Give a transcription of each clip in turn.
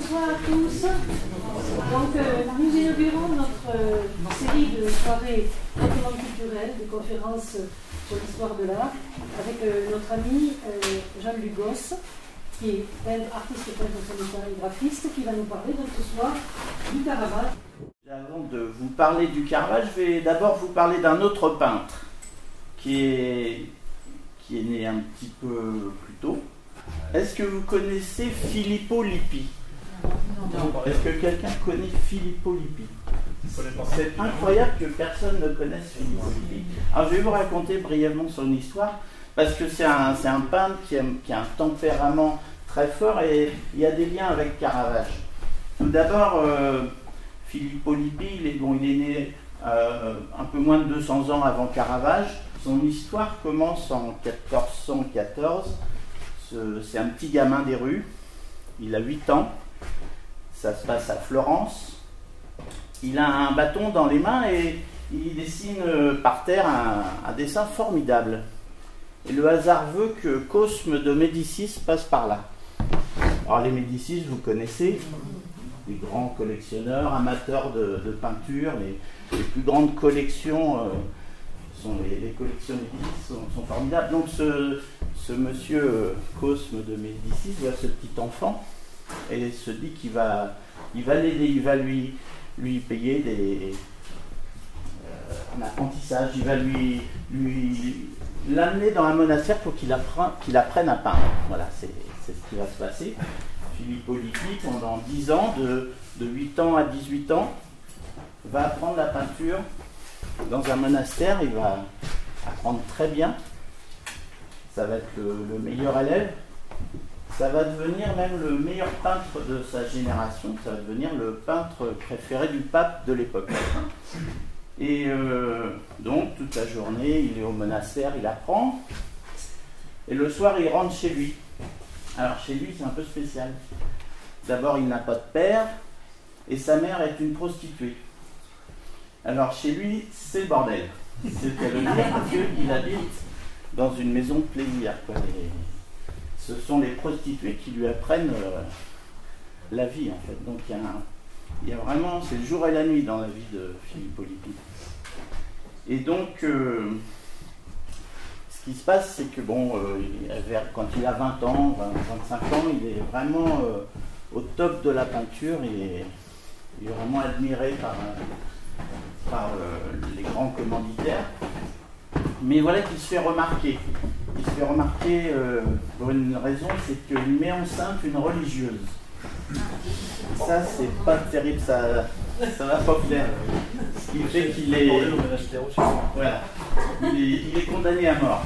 Bonsoir à tous. Donc, nous inaugurons notre série de soirées hautement culturelles, de conférences sur l'histoire de l'art, avec notre ami Jean-Luc Gosse, qui est artiste peintre et graphiste, qui va nous parler donc ce soir du Caravage. Avant de vous parler du Caravage, je vais d'abord vous parler d'un autre peintre qui est né un petit peu plus tôt. Est-ce que vous connaissez Filippo Lippi? Est-ce que quelqu'un connaît Filippo Lippi? C'est incroyable que personne ne connaisse Filippo Lippi. Alors je vais vous raconter brièvement son histoire, parce que c'est un peintre qui a un tempérament très fort et il y a des liens avec Caravage. Tout d'abord, Filippo Lippi, il est né un peu moins de 200 ans avant Caravage. Son histoire commence en 1414. C'est un petit gamin des rues, il a 8 ans, ça se passe à Florence. Il a un bâton dans les mains et il dessine par terre un dessin formidable. Et le hasard veut que Cosme de Médicis passe par là. Alors les Médicis, vous connaissez, les grands collectionneurs, amateurs de peinture, les plus grandes collections, les collections Médicis sont formidables. Donc ce monsieur Cosme de Médicis voit ce petit enfant et se dit qu'il va l'aider, il va lui payer un apprentissage, il va l'amener dans un monastère pour qu'il apprenne à peindre. Voilà, c'est ce qui va se passer. Filippo Lippi, pendant 10 ans, de 8 ans à 18 ans, va apprendre la peinture dans un monastère. Il va apprendre très bien. Ça va être le meilleur élève. Ça va devenir même le meilleur peintre de sa génération. Ça va devenir le peintre préféré du pape de l'époque. Et donc, toute la journée, il est au monastère, il apprend. Et le soir, il rentre chez lui. Alors, chez lui, c'est un peu spécial. D'abord, il n'a pas de père. Et sa mère est une prostituée. Alors, chez lui, c'est le bordel. C'est le cas de le dire, parce qu'il habite dans une maison de plaisir. Ce sont les prostituées qui lui apprennent la vie, en fait. Donc, il y a vraiment, c'est le jour et la nuit dans la vie de Filippo Lippi. Et donc, ce qui se passe, c'est que, quand il a 20 ans, 25 ans, il est vraiment au top de la peinture. Il est vraiment admiré par les grands commanditaires. Mais voilà qu'il se fait remarquer. Il se fait remarquer pour une raison, c'est qu'il met enceinte une religieuse. Ça, c'est pas terrible, ça va pas plaire. Ce qui fait qu'il est... Voilà. Il est condamné à mort.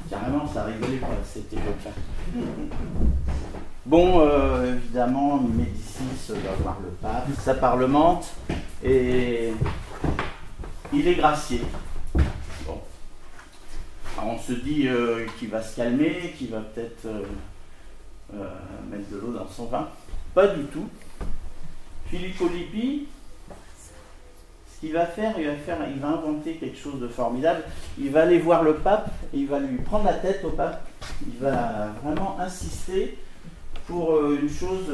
Carrément, ça rigolait pas à cette époque-là. Bon, évidemment, Médicis va voir le pape, ça parlemente, et il est gracié. Bon. Alors on se dit qu'il va se calmer, qu'il va peut-être mettre de l'eau dans son vin. Pas du tout. Filippo Lippi, ce qu'il va faire, il va inventer quelque chose de formidable. Il va aller voir le pape, et il va lui prendre la tête au pape. Il va vraiment insister pour une chose,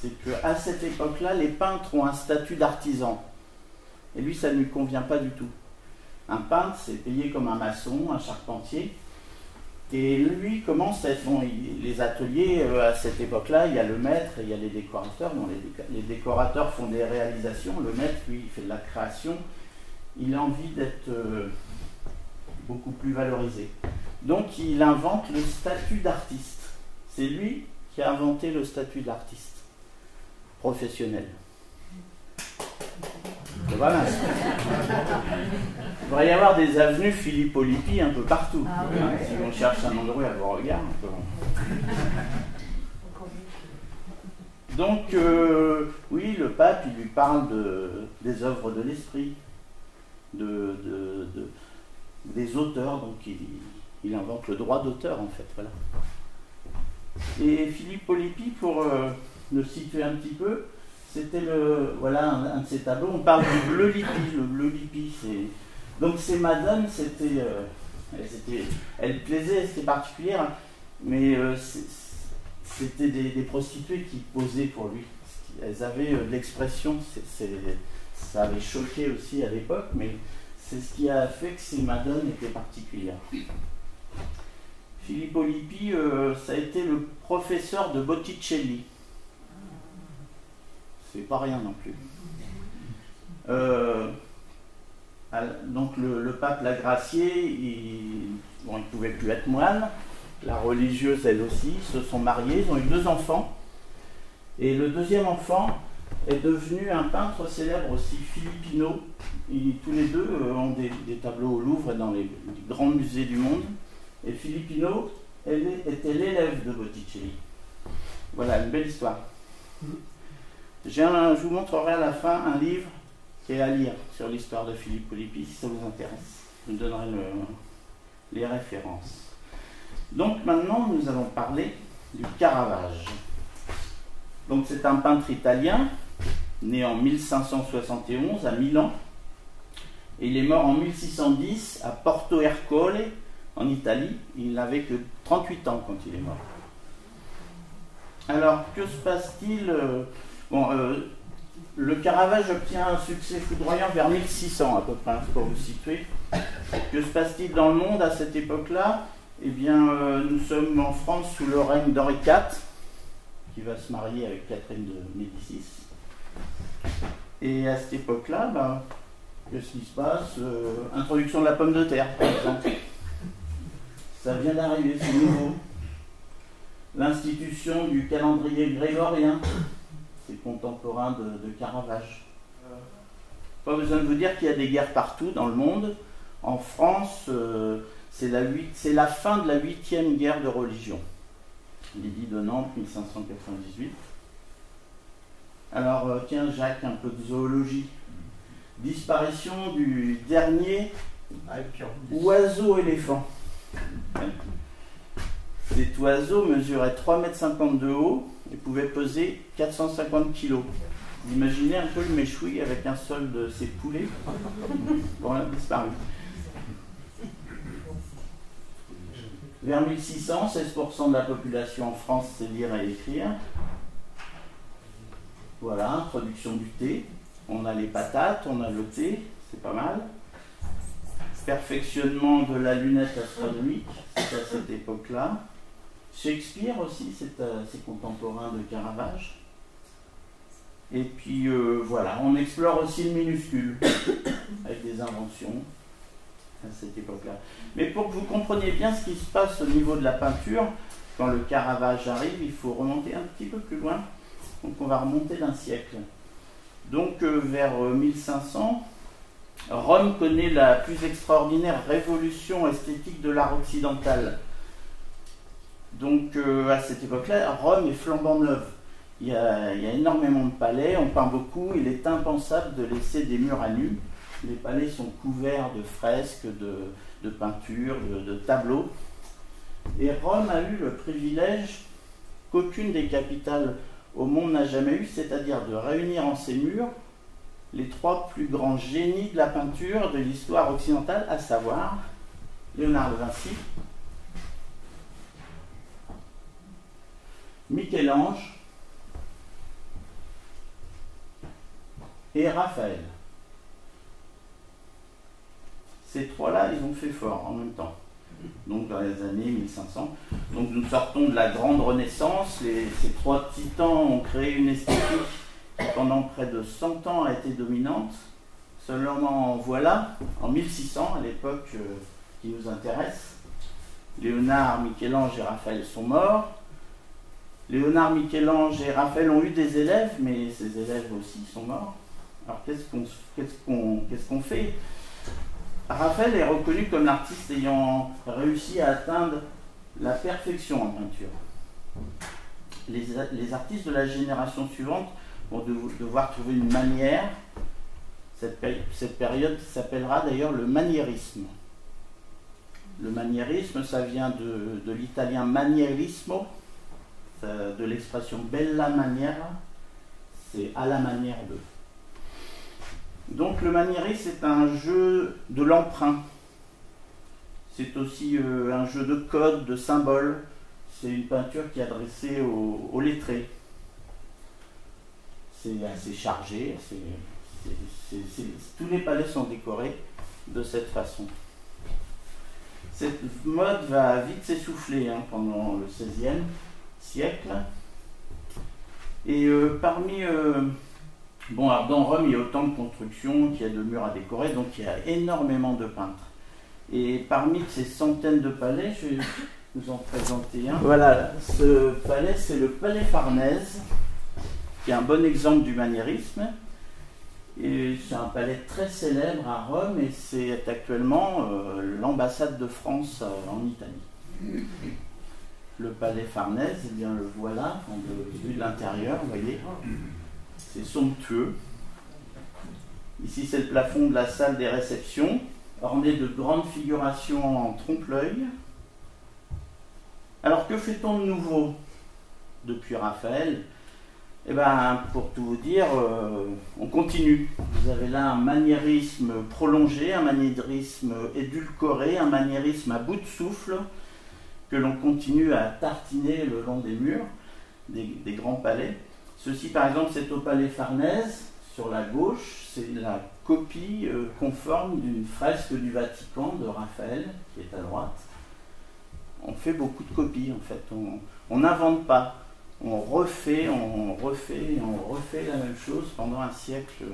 c'est qu'à cette époque-là, les peintres ont un statut d'artisan. Et lui, ça ne lui convient pas du tout. Un peintre, c'est payé comme un maçon, un charpentier. Et lui commence à être... les ateliers, à cette époque-là, il y a le maître et il y a les décorateurs. Bon, les décorateurs font des réalisations. Le maître, lui, il fait de la création. Il a envie d'être beaucoup plus valorisé. Donc, il invente le statut d'artiste. C'est lui qui a inventé le statut d'artiste professionnel. Voilà. Il devrait y avoir des avenues Filippo Lippi un peu partout. Ah, oui, si on cherche un endroit à vos regards. Donc, oui, le pape, il lui parle des œuvres de l'esprit, des auteurs. Donc, il invente le droit d'auteur, en fait. Voilà. Et Filippo Lippi, pour le situer un petit peu, c'était un de ces tableaux. On parle du bleu Lippi. Le bleu Lippi, donc ces madones, elle plaisait, c'était particulière, mais c'était des prostituées qui posaient pour lui. Elles avaient de l'expression, ça avait choqué aussi à l'époque, mais c'est ce qui a fait que ces madones étaient particulières. Filippo Lippi, ça a été le professeur de Botticelli. C'est pas rien non plus. Donc le pape l'a gracié, il ne pouvait plus être moine. La religieuse, elle aussi, se sont mariés, ils ont eu 2 enfants. Et le deuxième enfant est devenu un peintre célèbre aussi, Filippino. Tous les deux ont des tableaux au Louvre et dans les grands musées du monde. Et Filippino était l'élève de Botticelli. Voilà, une belle histoire. Je vous montrerai à la fin un livre qui est à lire sur l'histoire de Filippo Lippi, si ça vous intéresse. Je vous donnerai les références. Donc maintenant, nous allons parler du Caravage. Donc c'est un peintre italien, né en 1571 à Milan, et il est mort en 1610 à Porto Ercole, en Italie. Il n'avait que 38 ans quand il est mort. Alors, que se passe-t-il? Le Caravage obtient un succès foudroyant vers 1600 à peu près, pour vous situer. Que se passe-t-il dans le monde à cette époque-là? Eh bien, nous sommes en France sous le règne d'Henri IV, qui va se marier avec Catherine de Médicis. Et à cette époque-là, qu'est-ce qui se passe? Introduction de la pomme de terre, par exemple. Ça vient d'arriver, c'est nouveau. L'institution du calendrier grégorien, c'est contemporain de Caravage. Pas besoin de vous dire qu'il y a des guerres partout dans le monde. En France, c'est la fin de la 8e guerre de religion. L'édit de Nantes, 1598. Alors, tiens, Jacques, un peu de zoologie. Disparition du dernier oiseau-éléphant. Cet oiseau mesurait 3,50 m de haut et pouvait peser 450 kg. Vous imaginez un peu le méchoui avec un seul de ses poulets? Bon, il a disparu. Vers 1600, 16% de la population en France sait lire et écrire. Voilà, introduction du thé. On a les patates, on a le thé, c'est pas mal. Perfectionnement de la lunette astronomique, c'est à cette époque-là. Shakespeare aussi, c'est contemporain de Caravage. Et puis voilà, on explore aussi le minuscule, avec des inventions à cette époque-là. Mais pour que vous compreniez bien ce qui se passe au niveau de la peinture, quand le Caravage arrive, il faut remonter un petit peu plus loin. Donc on va remonter d'un siècle. Donc vers 1500, Rome connaît la plus extraordinaire révolution esthétique de l'art occidental. Donc à cette époque-là, Rome est flambant neuve. Il y a énormément de palais, on peint beaucoup, il est impensable de laisser des murs à nu. Les palais sont couverts de fresques, de peintures, de tableaux. Et Rome a eu le privilège qu'aucune des capitales au monde n'a jamais eu, c'est-à-dire de réunir en ses murs les 3 plus grands génies de la peinture de l'histoire occidentale, à savoir Léonard de Vinci, Michel-Ange et Raphaël. Ces 3-là, ils ont fait fort en même temps. Donc dans les années 1500. Donc nous sortons de la grande Renaissance. Ces 3 titans ont créé une esthétique qui pendant près de 100 ans a été dominante. Seulement voilà, en 1600, à l'époque qui nous intéresse, Léonard, Michel-Ange et Raphaël sont morts. Léonard, Michel-Ange et Raphaël ont eu des élèves, mais ces élèves aussi sont morts. Alors qu'est-ce qu'on fait? Raphaël est reconnu comme l'artiste ayant réussi à atteindre la perfection en peinture. Les artistes de la génération suivante vont devoir trouver une manière. Cette période s'appellera d'ailleurs le maniérisme. Le maniérisme, ça vient de l'italien manierismo, de l'expression bella maniera, c'est à la manière de. Donc le maniérisme, c'est un jeu de l'emprunt. C'est aussi un jeu de codes, de symboles. c'est une peinture qui est adressée aux lettrés. C'est assez chargé, tous les palais sont décorés de cette façon. Cette mode va vite s'essouffler pendant le XVIe siècle. Et bon, alors dans Rome, il y a autant de constructions qu'il y a de murs à décorer, donc il y a énormément de peintres. Et parmi ces centaines de palais, je vais vous en présenter un. Voilà, ce palais, c'est le palais Farnèse, qui est un bon exemple du maniérisme. Et c'est un palais très célèbre à Rome et c'est actuellement l'ambassade de France en Italie. Le palais Farnèse, eh bien le voilà, vu de l'intérieur, vous voyez, c'est somptueux. Ici c'est le plafond de la salle des réceptions, orné de grandes figurations en trompe-l'œil. Alors que fait-on de nouveau depuis Raphaël? Eh bien, pour tout vous dire, on continue. Vous avez là un maniérisme prolongé, un maniérisme édulcoré, un maniérisme à bout de souffle, que l'on continue à tartiner le long des murs des grands palais. Ceci, par exemple, c'est au palais Farnèse, sur la gauche, c'est la copie conforme d'une fresque du Vatican de Raphaël, qui est à droite. On fait beaucoup de copies, en fait. On n'invente pas. On refait la même chose pendant un siècle.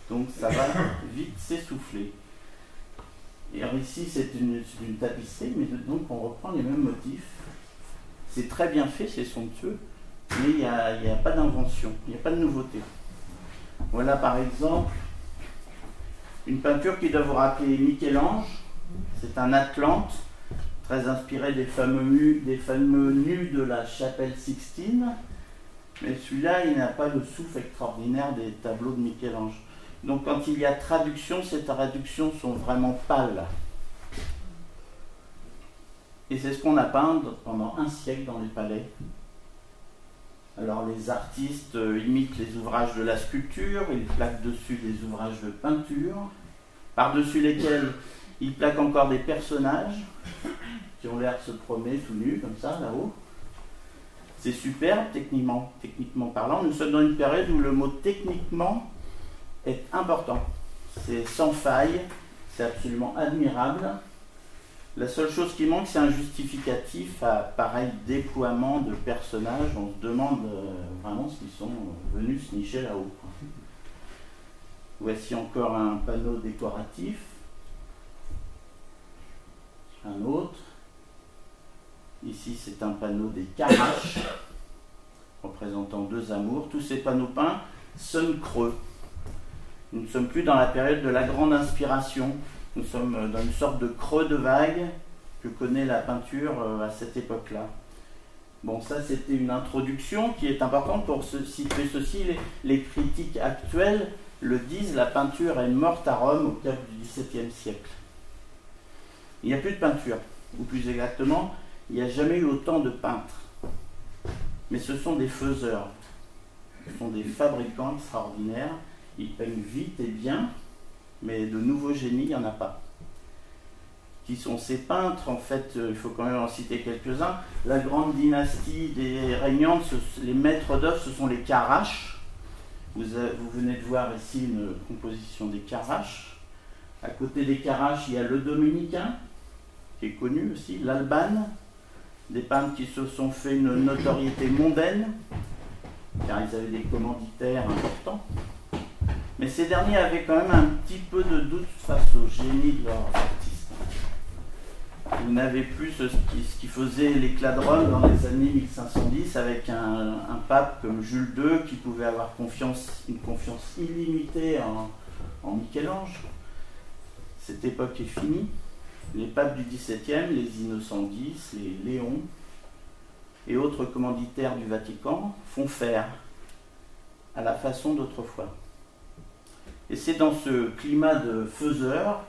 Donc ça va vite s'essouffler. Et alors ici, c'est une tapisserie, mais donc on reprend les mêmes motifs. C'est très bien fait, c'est somptueux, mais il n'y a pas d'invention, il n'y a pas de nouveauté. Voilà par exemple une peinture qui doit vous rappeler Michel-Ange. C'est un Atlante, très inspiré des fameux nus de la chapelle Sixtine, mais celui-là, il n'a pas le souffle extraordinaire des tableaux de Michel-Ange. Donc quand il y a traduction, ces traductions sont vraiment pâles. Et c'est ce qu'on a peint pendant un siècle dans les palais. Alors les artistes imitent les ouvrages de la sculpture, ils plaquent dessus des ouvrages de peinture, par-dessus lesquels ils plaquent encore des personnages qui ont l'air de se promener tout nus, comme ça, là-haut. C'est superbe, techniquement parlant. Nous sommes dans une période où le mot « techniquement » est important. C'est sans faille, c'est absolument admirable. La seule chose qui manque, c'est un justificatif à pareil déploiement de personnages. On se demande vraiment s'ils sont venus se nicher là-haut. Voici encore un panneau décoratif. Un autre. Ici, c'est un panneau des Caraches, représentant deux amours. Tous ces panneaux peints sonnent creux. Nous ne sommes plus dans la période de la grande inspiration. Nous sommes dans une sorte de creux de vague que connaît la peinture à cette époque-là. Bon, ça, c'était une introduction qui est importante pour situer ceci. Les critiques actuelles le disent, la peinture est morte à Rome au cœur du XVIIe siècle. Il n'y a plus de peinture, ou plus exactement, il n'y a jamais eu autant de peintres. Mais ce sont des faiseurs, ce sont des fabricants extraordinaires. Ils peignent vite et bien, mais de nouveaux génies, il n'y en a pas. Qui sont ces peintres? En fait, il faut quand même en citer quelques-uns. La grande dynastie des régnantes, les maîtres d'œuvre, ce sont les Caraches. Vous venez de voir ici une composition des Caraches. À côté des Caraches, il y a le Dominicain, qui est connu aussi, l'Albane, des peintres qui se sont fait une notoriété mondaine, car ils avaient des commanditaires importants. Mais ces derniers avaient quand même un petit peu de doute face au génie de leurs artistes. Vous n'avez plus ce qui faisait l'éclat de Rome dans les années 1510 avec un pape comme Jules II qui pouvait avoir une confiance illimitée en Michel-Ange. Cette époque est finie. Les papes du XVIIe, les Innocent X, les Léon et autres commanditaires du Vatican font faire à la façon d'autrefois. Et c'est dans ce climat de faiseur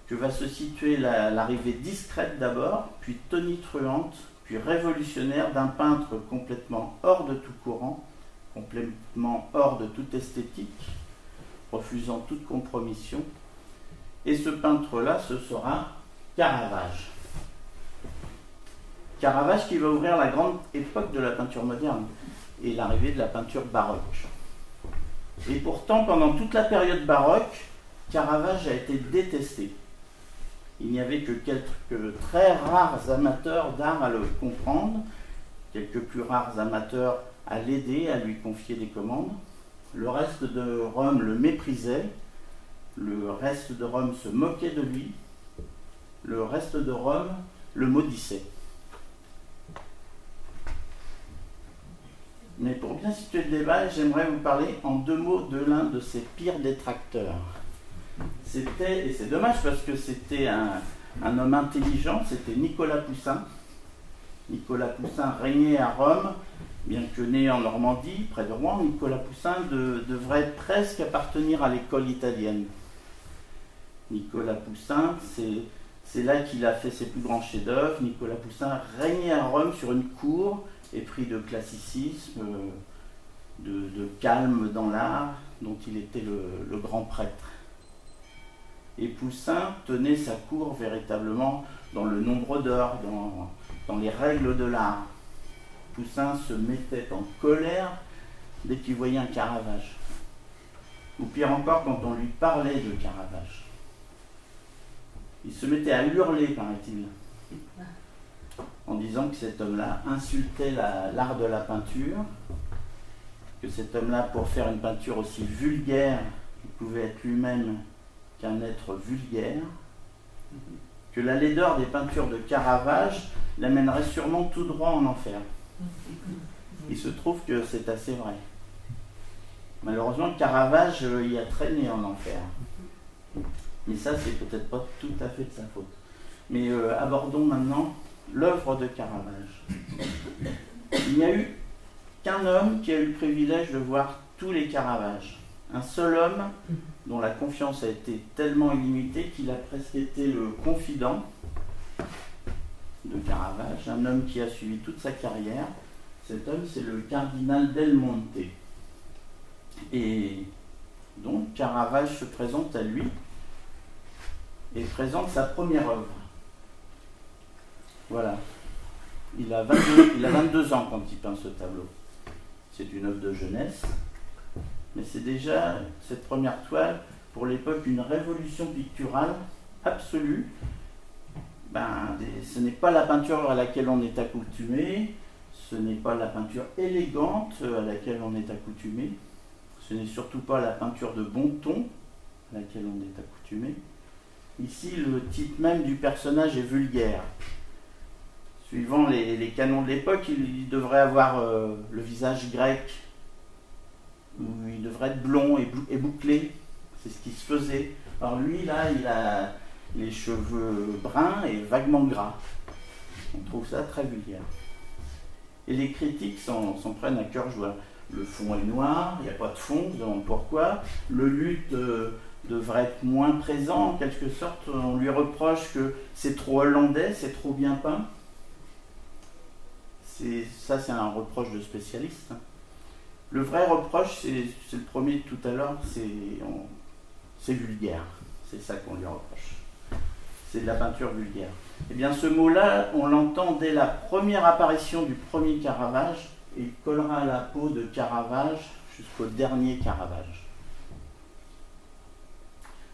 que va se situer l'arrivée discrète d'abord, puis tonitruante, puis révolutionnaire d'un peintre complètement hors de tout courant, complètement hors de toute esthétique, refusant toute compromission. Et ce peintre-là, ce sera Caravage. Caravage qui va ouvrir la grande époque de la peinture moderne et l'arrivée de la peinture baroque. Et pourtant, pendant toute la période baroque, Caravage a été détesté. Il n'y avait que quelques très rares amateurs d'art à le comprendre, quelques plus rares amateurs à l'aider, à lui confier des commandes. Le reste de Rome le méprisait, le reste de Rome se moquait de lui, le reste de Rome le maudissait. Mais pour bien situer le débat, j'aimerais vous parler en 2 mots de l'un de ses pires détracteurs. Et c'est dommage parce que c'était un homme intelligent, c'était Nicolas Poussin. Nicolas Poussin régnait à Rome, bien que né en Normandie, près de Rouen. Nicolas Poussin devrait presque appartenir à l'école italienne. Nicolas Poussin, c'est là qu'il a fait ses plus grands chefs-d'œuvre. Nicolas Poussin régnait à Rome sur une cour, épris de classicisme, de calme dans l'art, dont il était le grand prêtre. Et Poussin tenait sa cour véritablement dans le nombre d'heures, dans les règles de l'art. Poussin se mettait en colère dès qu'il voyait un Caravage. Ou pire encore, quand on lui parlait de Caravage. Il se mettait à hurler, paraît-il, en disant que cet homme-là insultait l'art de la peinture, que cet homme-là, pour faire une peinture aussi vulgaire, il pouvait être lui-même qu'un être vulgaire, que la laideur des peintures de Caravage l'amènerait sûrement tout droit en enfer. Il se trouve que c'est assez vrai. Malheureusement, Caravage y a traîné en enfer. Mais ça, c'est peut-être pas tout à fait de sa faute. Mais abordons maintenant l'œuvre de Caravage. Il n'y a eu qu'un homme qui a eu le privilège de voir tous les Caravages. Un seul homme dont la confiance a été tellement illimitée qu'il a presque été le confident de Caravage, un homme qui a suivi toute sa carrière. Cet homme, c'est le cardinal Del Monte. Et donc, Caravage se présente à lui et présente sa première œuvre. Voilà. Il a 22 ans quand il peint ce tableau. C'est une œuvre de jeunesse. Mais c'est déjà, cette première toile, pour l'époque, une révolution picturale absolue. Ce n'est pas la peinture à laquelle on est accoutumé, ce n'est pas la peinture élégante à laquelle on est accoutumé, ce n'est surtout pas la peinture de bon ton à laquelle on est accoutumé. Ici, le type même du personnage est vulgaire. Suivant les canons de l'époque, il devrait avoir le visage grec, où il devrait être blond et bouclé. C'est ce qui se faisait. Alors lui, là, il a les cheveux bruns et vaguement gras. On trouve ça très vulgaire. Et les critiques s'en prennent à cœur joie. Le fond est noir, il n'y a pas de fond, on se demande pourquoi. Le luth devrait être moins présent, en quelque sorte. On lui reproche que c'est trop hollandais, c'est trop bien peint. Ça, c'est un reproche de spécialiste. Le vrai reproche, c'est le premier tout à l'heure, c'est vulgaire. C'est ça qu'on lui reproche. C'est de la peinture vulgaire. Eh bien, ce mot-là, on l'entend dès la première apparition du premier Caravage, et il collera à la peau de Caravage jusqu'au dernier Caravage.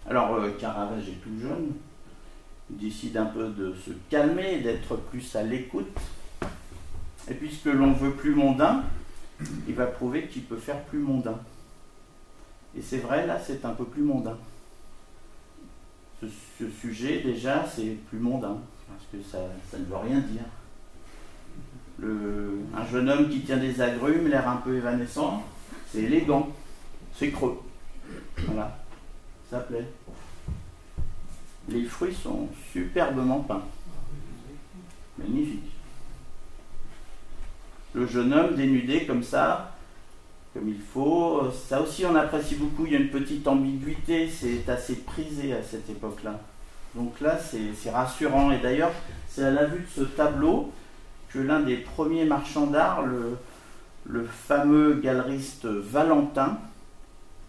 Alors, Caravage est tout jeune, il décide un peu de se calmer, d'être plus à l'écoute. Et puisque l'on veut plus mondain, il va prouver qu'il peut faire plus mondain. Et c'est vrai, là, c'est un peu plus mondain. Ce sujet, déjà, c'est plus mondain, parce que ça ne veut rien dire. Un jeune homme qui tient des agrumes, l'air un peu évanescent, c'est élégant, c'est creux. Voilà, ça plaît. Les fruits sont superbement peints. Magnifique. Le jeune homme dénudé comme ça, comme il faut, ça aussi on apprécie beaucoup, il y a une petite ambiguïté, c'est assez prisé à cette époque-là. Donc là, c'est rassurant. Et d'ailleurs, c'est à la vue de ce tableau que l'un des premiers marchands d'art, le fameux galeriste Valentin,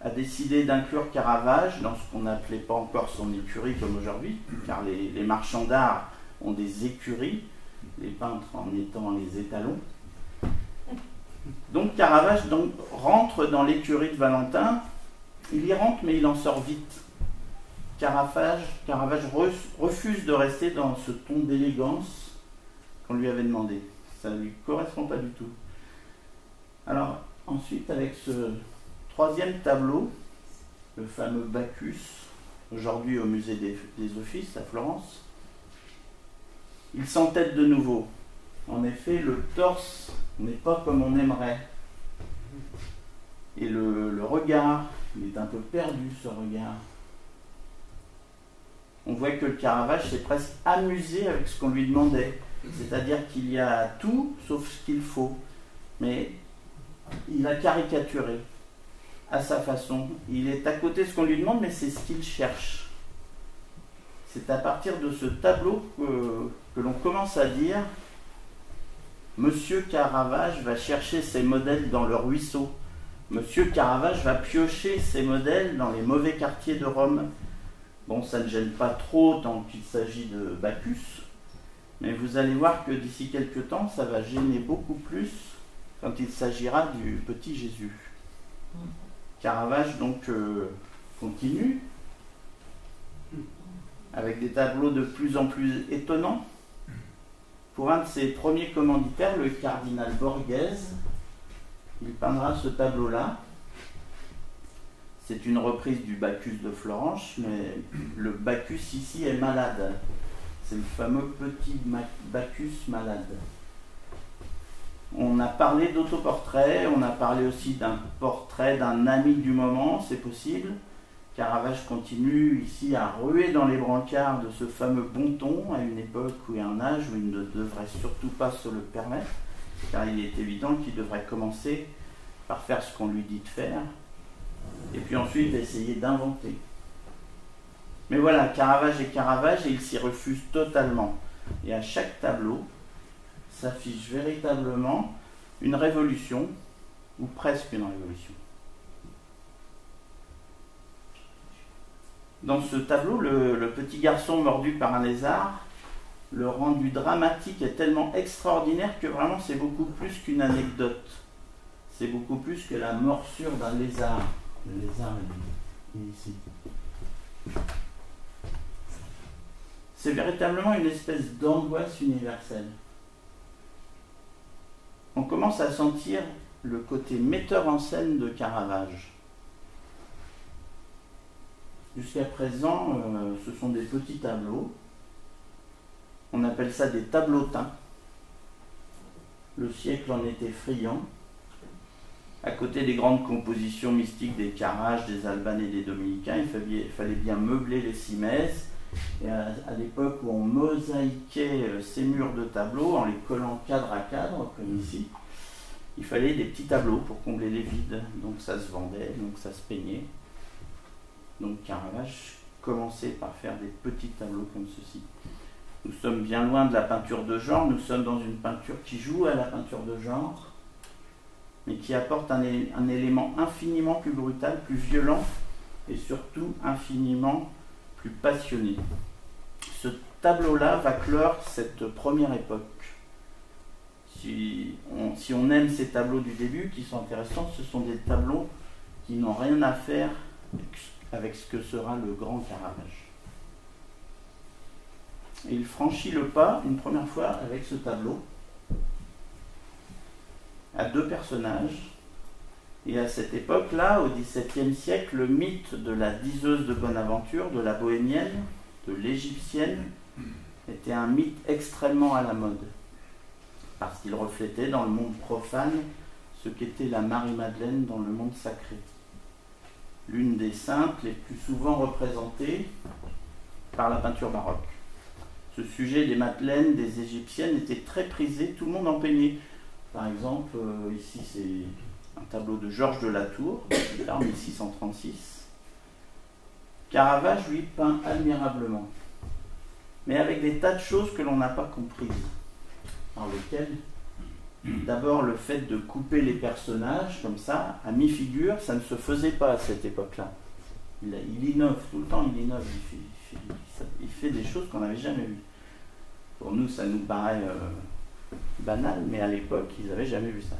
a décidé d'inclure Caravage dans ce qu'on n'appelait pas encore son écurie comme aujourd'hui, car les marchands d'art ont des écuries. les peintres en étant les étalons. Donc Caravage rentre dans l'écurie de Valentin. Il y rentre, mais il en sort vite. Caravage refuse de rester dans ce ton d'élégance qu'on lui avait demandé. Ça ne lui correspond pas du tout. Alors, ensuite, avec ce troisième tableau, le fameux Bacchus, aujourd'hui au musée des Offices à Florence, il s'entête de nouveau. En effet, le torse n'est pas comme on aimerait. Et le regard, il est un peu perdu, ce regard. On voit que le Caravage s'est presque amusé avec ce qu'on lui demandait. C'est-à-dire qu'il y a tout sauf ce qu'il faut. Mais il a caricaturé à sa façon. Il est à côté de ce qu'on lui demande, mais c'est ce qu'il cherche. C'est à partir de ce tableau que l'on commence à dire « Monsieur Caravage va chercher ses modèles dans le ruisseau. Monsieur Caravage va piocher ses modèles dans les mauvais quartiers de Rome. » Bon, ça ne gêne pas trop tant qu'il s'agit de Bacchus, mais vous allez voir que d'ici quelques temps, ça va gêner beaucoup plus quand il s'agira du petit Jésus. Caravage donc continue avec des tableaux de plus en plus étonnants. Pour un de ses premiers commanditaires, le cardinal Borghese, il peindra ce tableau-là. C'est une reprise du Bacchus de Florence, mais le Bacchus ici est malade. C'est le fameux petit Bacchus malade. On a parlé d'autoportrait, on a parlé aussi d'un portrait d'un ami du moment, c'est possible. Caravage continue ici à ruer dans les brancards de ce fameux bon ton à une époque ou à un âge où il ne devrait surtout pas se le permettre, car il est évident qu'il devrait commencer par faire ce qu'on lui dit de faire, et puis ensuite essayer d'inventer. Mais voilà, Caravage est Caravage et il s'y refuse totalement. Et à chaque tableau s'affiche véritablement une révolution, ou presque une révolution. Dans ce tableau, le petit garçon mordu par un lézard, le rendu dramatique est tellement extraordinaire que vraiment c'est beaucoup plus qu'une anecdote. C'est beaucoup plus que la morsure d'un lézard. Le lézard est ici. C'est véritablement une espèce d'angoisse universelle. On commence à sentir le côté metteur en scène de Caravage. Jusqu'à présent, ce sont des petits tableaux. On appelle ça des tableautins. Le siècle en était friand. À côté des grandes compositions mystiques des Carages, des Albanes et des Dominicains, il fallait bien meubler les cimaises. Et à l'époque où on mosaïquait ces murs de tableaux en les collant cadre à cadre, comme ici, il fallait des petits tableaux pour combler les vides. Donc ça se vendait, donc ça se peignait. Donc Caravage commençait par faire des petits tableaux comme ceci. Nous sommes bien loin de la peinture de genre, nous sommes dans une peinture qui joue à la peinture de genre, mais qui apporte un élément infiniment plus brutal, plus violent, et surtout infiniment plus passionné. Ce tableau-là va clore cette première époque. Si on aime ces tableaux du début, qui sont intéressants, ce sont des tableaux qui n'ont rien à faire avec ce que sera le grand Caravage. Et il franchit le pas une première fois avec ce tableau à deux personnages. Et à cette époque-là, au XVIIe siècle, le mythe de la diseuse de bonne aventure, de la bohémienne, de l'égyptienne, était un mythe extrêmement à la mode, parce qu'il reflétait dans le monde profane ce qu'était la Marie-Madeleine dans le monde sacré. L'une des saintes les plus souvent représentées par la peinture baroque. Ce sujet des madeleines, des égyptiennes, était très prisé, tout le monde en peignait. Par exemple, ici c'est un tableau de Georges de Latour, en 1636. Caravage, lui, peint admirablement, mais avec des tas de choses que l'on n'a pas comprises, dans lesquelles, d'abord, le fait de couper les personnages, comme ça, à mi-figure, ça ne se faisait pas à cette époque-là. Il innove, tout le temps il innove, il fait des choses qu'on n'avait jamais vues. Pour nous, ça nous paraît banal, mais à l'époque, ils n'avaient jamais vu ça.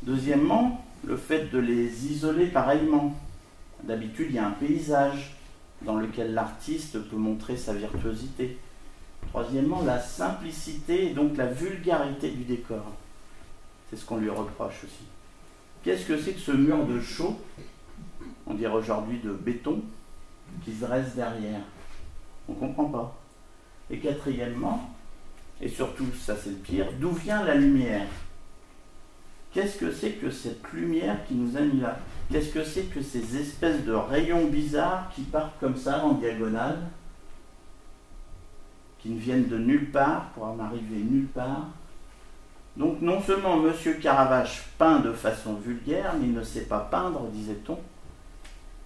Deuxièmement, le fait de les isoler pareillement. D'habitude, il y a un paysage dans lequel l'artiste peut montrer sa virtuosité. Troisièmement, la simplicité et donc la vulgarité du décor. C'est ce qu'on lui reproche aussi. Qu'est-ce que c'est que ce mur de chaux, on dirait aujourd'hui de béton, qui se dresse derrière? On ne comprend pas. Et quatrièmement, et surtout, ça c'est le pire, d'où vient la lumière? Qu'est-ce que c'est que cette lumière qui nous a mis là? Qu'est-ce que c'est que ces espèces de rayons bizarres qui partent comme ça en diagonale, qui ne viennent de nulle part pour en arriver nulle part? Donc non seulement M. Caravage peint de façon vulgaire, mais il ne sait pas peindre, disait-on,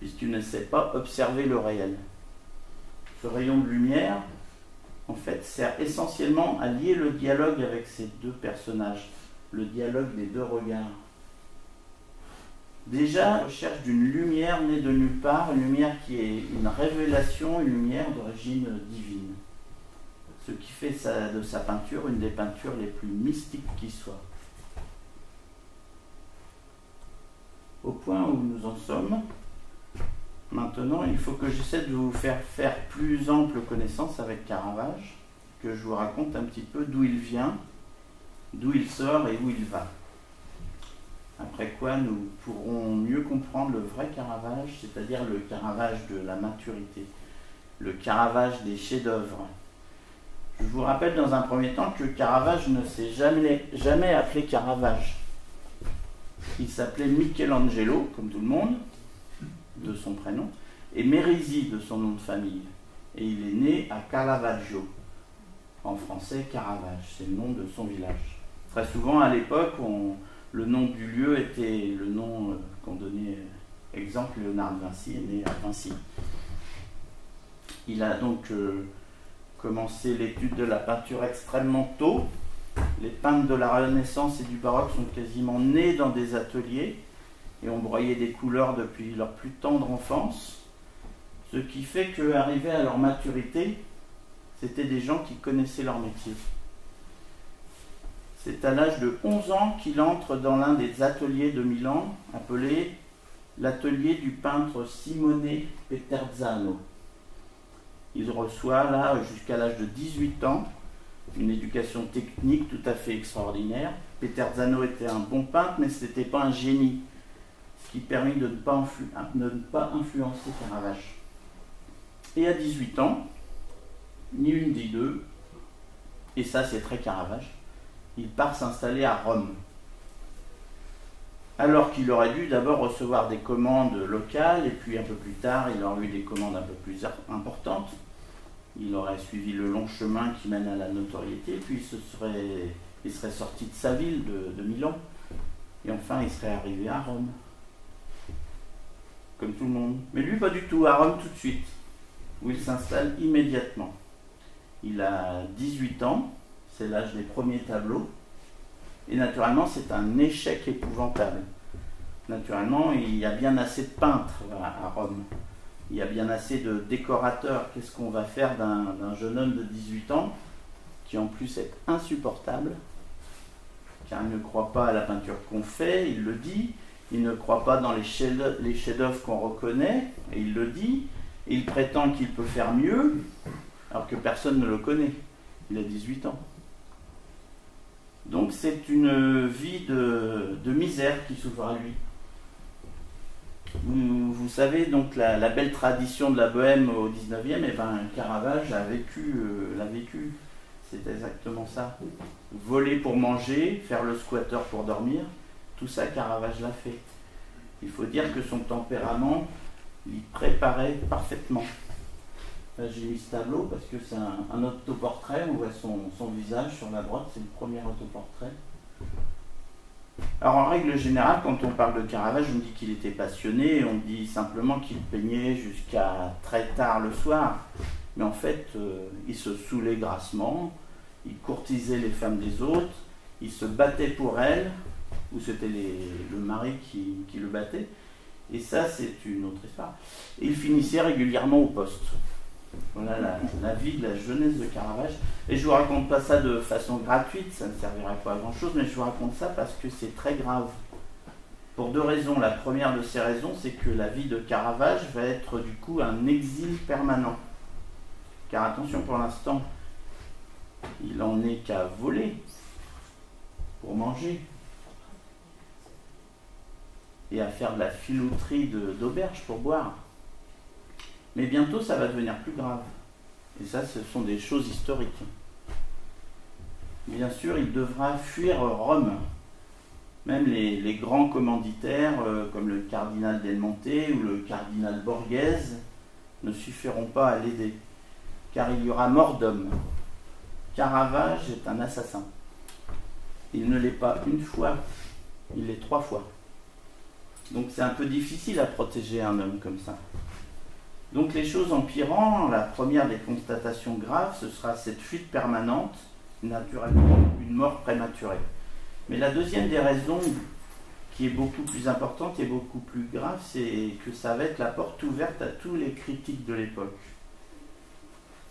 puisqu'il ne sait pas observer le réel. Ce rayon de lumière, en fait, sert essentiellement à lier le dialogue avec ces deux personnages, le dialogue des deux regards. Déjà, la recherche d'une lumière née de nulle part, une lumière qui est une révélation, une lumière d'origine divine. Ce qui fait de sa peinture une des peintures les plus mystiques qui soit. Au point où nous en sommes, maintenant, il faut que j'essaie de vous faire plus ample connaissance avec Caravage, que je vous raconte un petit peu d'où il vient, d'où il sort et où il va. Après quoi, nous pourrons mieux comprendre le vrai Caravage, c'est-à-dire le Caravage de la maturité, le Caravage des chefs-d'œuvre. Je vous rappelle dans un premier temps que Caravage ne s'est jamais appelé Caravage. Il s'appelait Michelangelo, comme tout le monde, de son prénom, et Merisi de son nom de famille. Et il est né à Caravaggio, en français Caravage, c'est le nom de son village. Très souvent à l'époque, le nom du lieu était le nom qu'on donnait, exemple, Léonard de Vinci est né à Vinci. Il a donc commencé l'étude de la peinture extrêmement tôt. Les peintres de la Renaissance et du baroque sont quasiment nés dans des ateliers et ont broyé des couleurs depuis leur plus tendre enfance, ce qui fait qu'arrivés à leur maturité, c'était des gens qui connaissaient leur métier. C'est à l'âge de 11 ans qu'il entre dans l'un des ateliers de Milan, appelé l'atelier du peintre Simone Peterzano. Il reçoit là, jusqu'à l'âge de 18 ans, une éducation technique tout à fait extraordinaire. Peterzano était un bon peintre, mais ce n'était pas un génie, ce qui permit de ne pas influencer Caravage. Et à 18 ans, ni une ni deux, et ça c'est très Caravage, il part s'installer à Rome. Alors qu'il aurait dû d'abord recevoir des commandes locales, et puis un peu plus tard, il aurait eu des commandes un peu plus importantes. Il aurait suivi le long chemin qui mène à la notoriété, puis il serait sorti de sa ville, de Milan, et enfin il serait arrivé à Rome. Comme tout le monde. Mais lui, pas du tout, à Rome tout de suite, où il s'installe immédiatement. Il a 18 ans, c'est l'âge des premiers tableaux, et naturellement c'est un échec épouvantable. Naturellement, il y a bien assez de peintres à Rome. Il y a bien assez de décorateurs. Qu'est-ce qu'on va faire d'un jeune homme de 18 ans qui en plus est insupportable, car il ne croit pas à la peinture qu'on fait, il le dit, il ne croit pas dans les chefs-d'œuvre qu'on reconnaît, et il le dit, et il prétend qu'il peut faire mieux, alors que personne ne le connaît. Il a 18 ans. Donc c'est une vie de misère qui s'ouvre à lui. Vous savez, donc la belle tradition de la bohème au 19e, et ben, Caravage l'a vécu. C'est exactement ça. Voler pour manger, faire le squatter pour dormir, tout ça Caravage l'a fait. Il faut dire que son tempérament l'y préparait parfaitement. Là j'ai mis ce tableau parce que c'est un autoportrait, on voit son visage sur la droite, c'est le premier autoportrait. Alors en règle générale, quand on parle de Caravage, on dit qu'il était passionné, on dit simplement qu'il peignait jusqu'à très tard le soir. Mais en fait, il se saoulait grassement, il courtisait les femmes des autres, il se battait pour elles, ou c'était le mari qui le battait. Et ça, c'est une autre histoire. Et il finissait régulièrement au poste. Voilà la vie de la jeunesse de Caravage. Et je vous raconte pas ça de façon gratuite, ça ne servira pas à grand chose, mais je vous raconte ça parce que c'est très grave. Pour deux raisons. La première de ces raisons, c'est que la vie de Caravage va être du coup un exil permanent. Car attention, pour l'instant, il en est qu'à voler pour manger et à faire de la filouterie d'auberge pour boire. Mais bientôt, ça va devenir plus grave. Et ça, ce sont des choses historiques. Bien sûr, il devra fuir Rome. Même les grands commanditaires, comme le cardinal Del Monte ou le cardinal Borghese, ne suffiront pas à l'aider. Car il y aura mort d'homme. Caravage est un assassin. Il ne l'est pas une fois, il l'est 3 fois. Donc c'est un peu difficile à protéger un homme comme ça. Donc les choses empirant, la première des constatations graves, ce sera cette fuite permanente, naturellement une mort prématurée. Mais la deuxième des raisons, qui est beaucoup plus importante et beaucoup plus grave, c'est que ça va être la porte ouverte à tous les critiques de l'époque.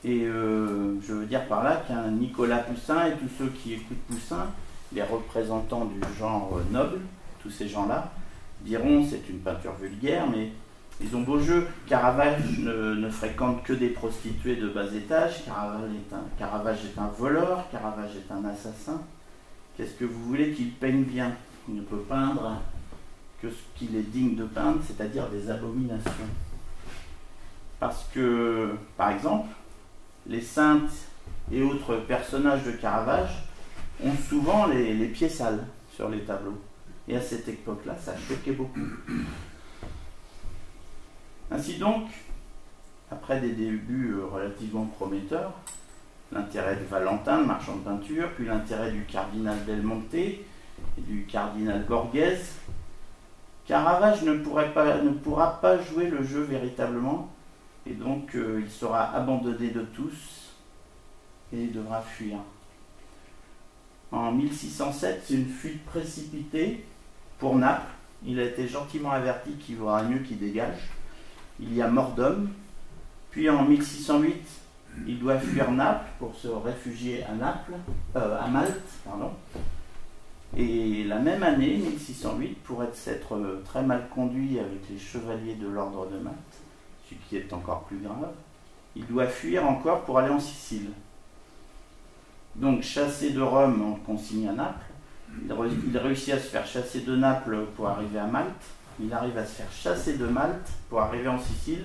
Et je veux dire par là qu'un Nicolas Poussin et tous ceux qui écoutent Poussin, les représentants du genre noble, tous ces gens-là, diront c'est une peinture vulgaire, mais ils ont beau jeu. Caravage ne fréquente que des prostituées de bas étage, Caravage est un voleur, Caravage est un assassin. Qu'est-ce que vous voulez qu'il peigne bien? Il ne peut peindre que ce qu'il est digne de peindre, c'est-à-dire des abominations. Parce que, par exemple, les saintes et autres personnages de Caravage ont souvent les pieds sales sur les tableaux. Et à cette époque-là, ça choquait beaucoup. Ainsi donc, après des débuts relativement prometteurs, l'intérêt de Valentin, le marchand de peinture, puis l'intérêt du cardinal Del Monte et du cardinal Borghese, Caravage ne pourra pas jouer le jeu véritablement, et donc il sera abandonné de tous et devra fuir. En 1607, c'est une fuite précipitée pour Naples. Il a été gentiment averti qu'il vaudra mieux qu'il dégage. Il y a mort d'homme. Puis en 1608, il doit fuir Naples pour se réfugier à Malte. Et la même année, 1608, pour s'être très mal conduit avec les chevaliers de l'ordre de Malte, ce qui est encore plus grave, il doit fuir encore pour aller en Sicile. Donc chassé de Rome, on le consigne à Naples. Il réussit à se faire chasser de Naples pour arriver à Malte. Il arrive à se faire chasser de Malte pour arriver en Sicile.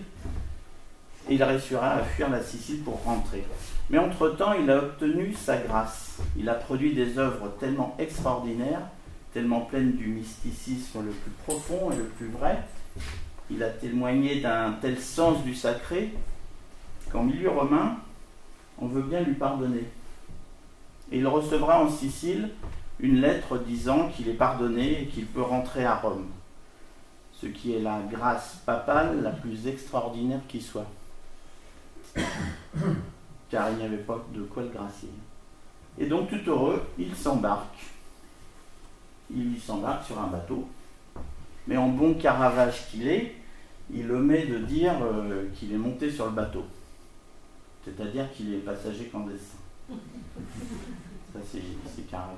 Et il réussira à fuir la Sicile pour rentrer. Mais entre-temps, il a obtenu sa grâce. Il a produit des œuvres tellement extraordinaires, tellement pleines du mysticisme le plus profond et le plus vrai. Il a témoigné d'un tel sens du sacré qu'en milieu romain, on veut bien lui pardonner. Et il recevra en Sicile une lettre disant qu'il est pardonné et qu'il peut rentrer à Rome. Ce qui est la grâce papale la plus extraordinaire qui soit. Car il n'y avait pas de quoi le gracier. Et donc tout heureux, il s'embarque. Il s'embarque sur un bateau. Mais en bon Caravage qu'il est, il omet de dire qu'il est monté sur le bateau. C'est-à-dire qu'il est passager clandestin. Ça, c'est Caravage.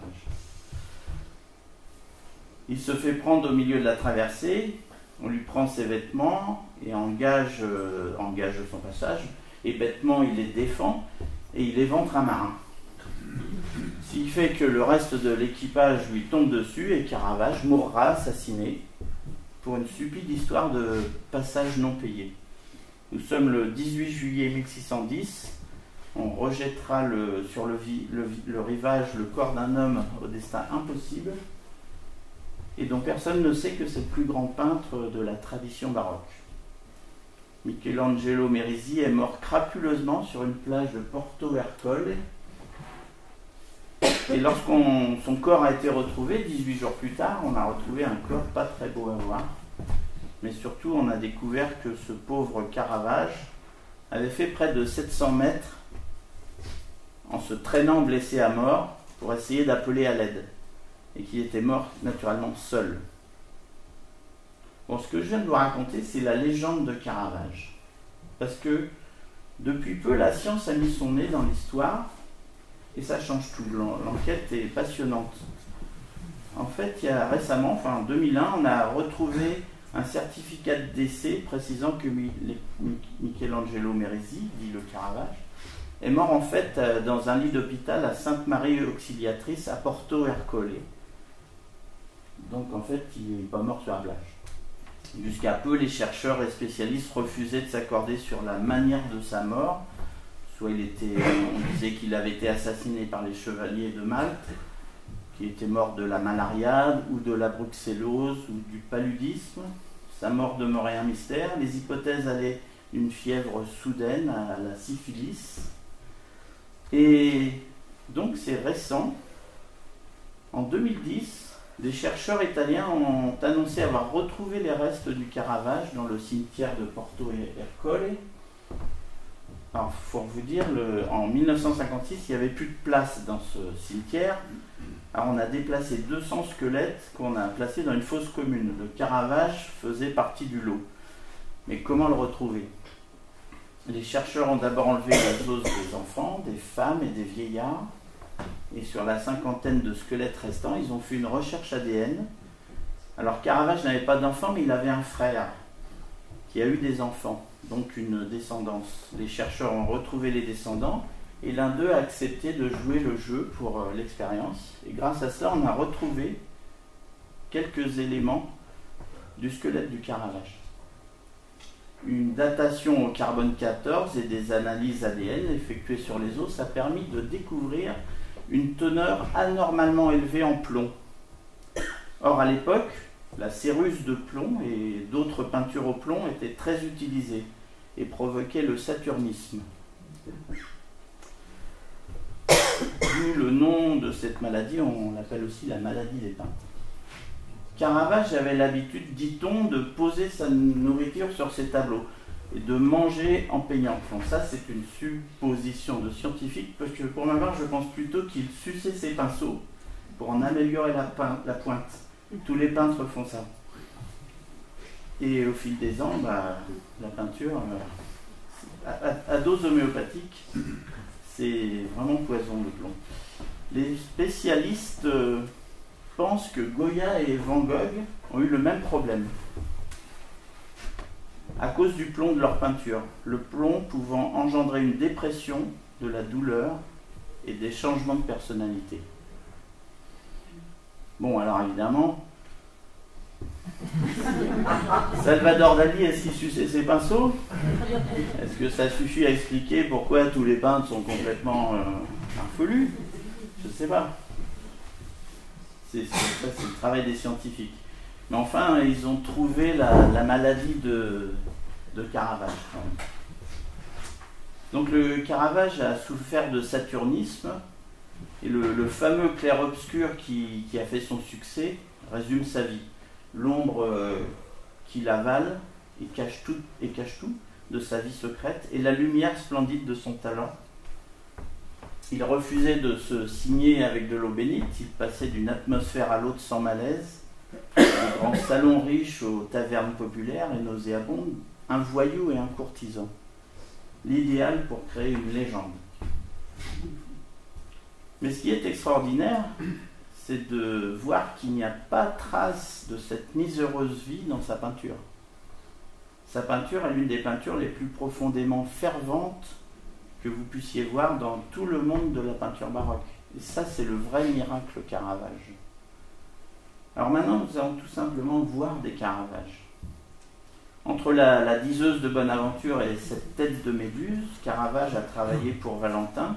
Il se fait prendre au milieu de la traversée, on lui prend ses vêtements et engage son passage, et bêtement il les défend et il éventre un marin. Ce qui fait que le reste de l'équipage lui tombe dessus et Caravage mourra assassiné pour une stupide histoire de passage non payé. Nous sommes le 18 juillet 1610. On rejettera sur le rivage le corps d'un homme au destin impossible et dont personne ne sait que c'est le plus grand peintre de la tradition baroque. Michelangelo Merisi est mort crapuleusement sur une plage de Porto Ercole et son corps a été retrouvé 18 jours plus tard, on a retrouvé un corps pas très beau à voir, mais surtout on a découvert que ce pauvre Caravage avait fait près de 700 mètres en se traînant blessé à mort pour essayer d'appeler à l'aide, et qu'il était mort naturellement seul. Bon, ce que je viens de vous raconter, c'est la légende de Caravage, parce que Depuis peu, la science a mis son nez dans l'histoire et ça change tout. L'enquête est passionnante. En fait, il y a récemment, enfin en 2001, on a retrouvé un certificat de décès précisant que Michelangelo Merisi, dit le Caravage, est mort en fait dans un lit d'hôpital à Sainte-Marie Auxiliatrice à Porto Ercole. Donc en fait, il n'est pas mort sur la plage. Jusqu'à peu, les chercheurs et spécialistes refusaient de s'accorder sur la manière de sa mort. Soit on disait qu'il avait été assassiné par les chevaliers de Malte, qu'il était mort de la malaria ou de la bruxellose ou du paludisme. Sa mort demeurait un mystère. Les hypothèses allaient d'une fièvre soudaine à la syphilis. Et donc c'est récent. En 2010, des chercheurs italiens ont annoncé avoir retrouvé les restes du Caravage dans le cimetière de Porto Ercole. Alors, pour vous dire, en 1956, il n'y avait plus de place dans ce cimetière. Alors, on a déplacé 200 squelettes qu'on a placés dans une fosse commune. Le Caravage faisait partie du lot. Mais comment le retrouver? Les chercheurs ont d'abord enlevé les os des enfants, des femmes et des vieillards. Et sur la cinquantaine de squelettes restants, ils ont fait une recherche ADN. Alors Caravage n'avait pas d'enfant, mais il avait un frère qui a eu des enfants, donc une descendance. Les chercheurs ont retrouvé les descendants et l'un d'eux a accepté de jouer le jeu pour l'expérience. Et grâce à cela, on a retrouvé quelques éléments du squelette du Caravage. Une datation au carbone 14 et des analyses ADN effectuées sur les os a permis de découvrir une teneur anormalement élevée en plomb. Or, à l'époque, la céruse de plomb et d'autres peintures au plomb étaient très utilisées et provoquaient le saturnisme. D'où le nom de cette maladie, on l'appelle aussi la maladie des peintres. Caravage avait l'habitude, dit-on, de poser sa nourriture sur ses tableaux et de manger en peignant. Donc ça, c'est une supposition de scientifique, parce que pour ma part, je pense plutôt qu'il suçait ses pinceaux pour en améliorer la pointe. Tous les peintres font ça. Et au fil des ans, la peinture, à dose homéopathique, c'est vraiment poison le plomb. Les spécialistes pensent que Goya et Van Gogh ont eu le même problème à cause du plomb de leur peinture, le plomb pouvant engendrer une dépression, de la douleur et des changements de personnalité. Bon, alors évidemment, Salvador Dali, est-ce qu'il suçait ses pinceaux? Est-ce que ça suffit à expliquer pourquoi tous les peintres sont complètement farfelus? Je ne sais pas. Ça, c'est le travail des scientifiques. Mais enfin, ils ont trouvé la maladie de Caravage. Donc le Caravage a souffert de saturnisme, et le fameux clair-obscur qui a fait son succès résume sa vie. L'ombre qui l'avale et cache tout de sa vie secrète, et la lumière splendide de son talent. Il refusait de se signer avec de l'eau bénite, il passait d'une atmosphère à l'autre sans malaise, des grands salons riches aux tavernes populaires et nauséabondes, un voyou et un courtisan. L'idéal pour créer une légende. Mais ce qui est extraordinaire, c'est de voir qu'il n'y a pas trace de cette miséreuse vie dans sa peinture. Sa peinture est l'une des peintures les plus profondément ferventes que vous puissiez voir dans tout le monde de la peinture baroque. Et ça, c'est le vrai miracle Caravage. Alors maintenant, nous allons tout simplement voir des Caravages. Entre la diseuse de Bonaventure et cette tête de Méduse, Caravage a travaillé pour Valentin,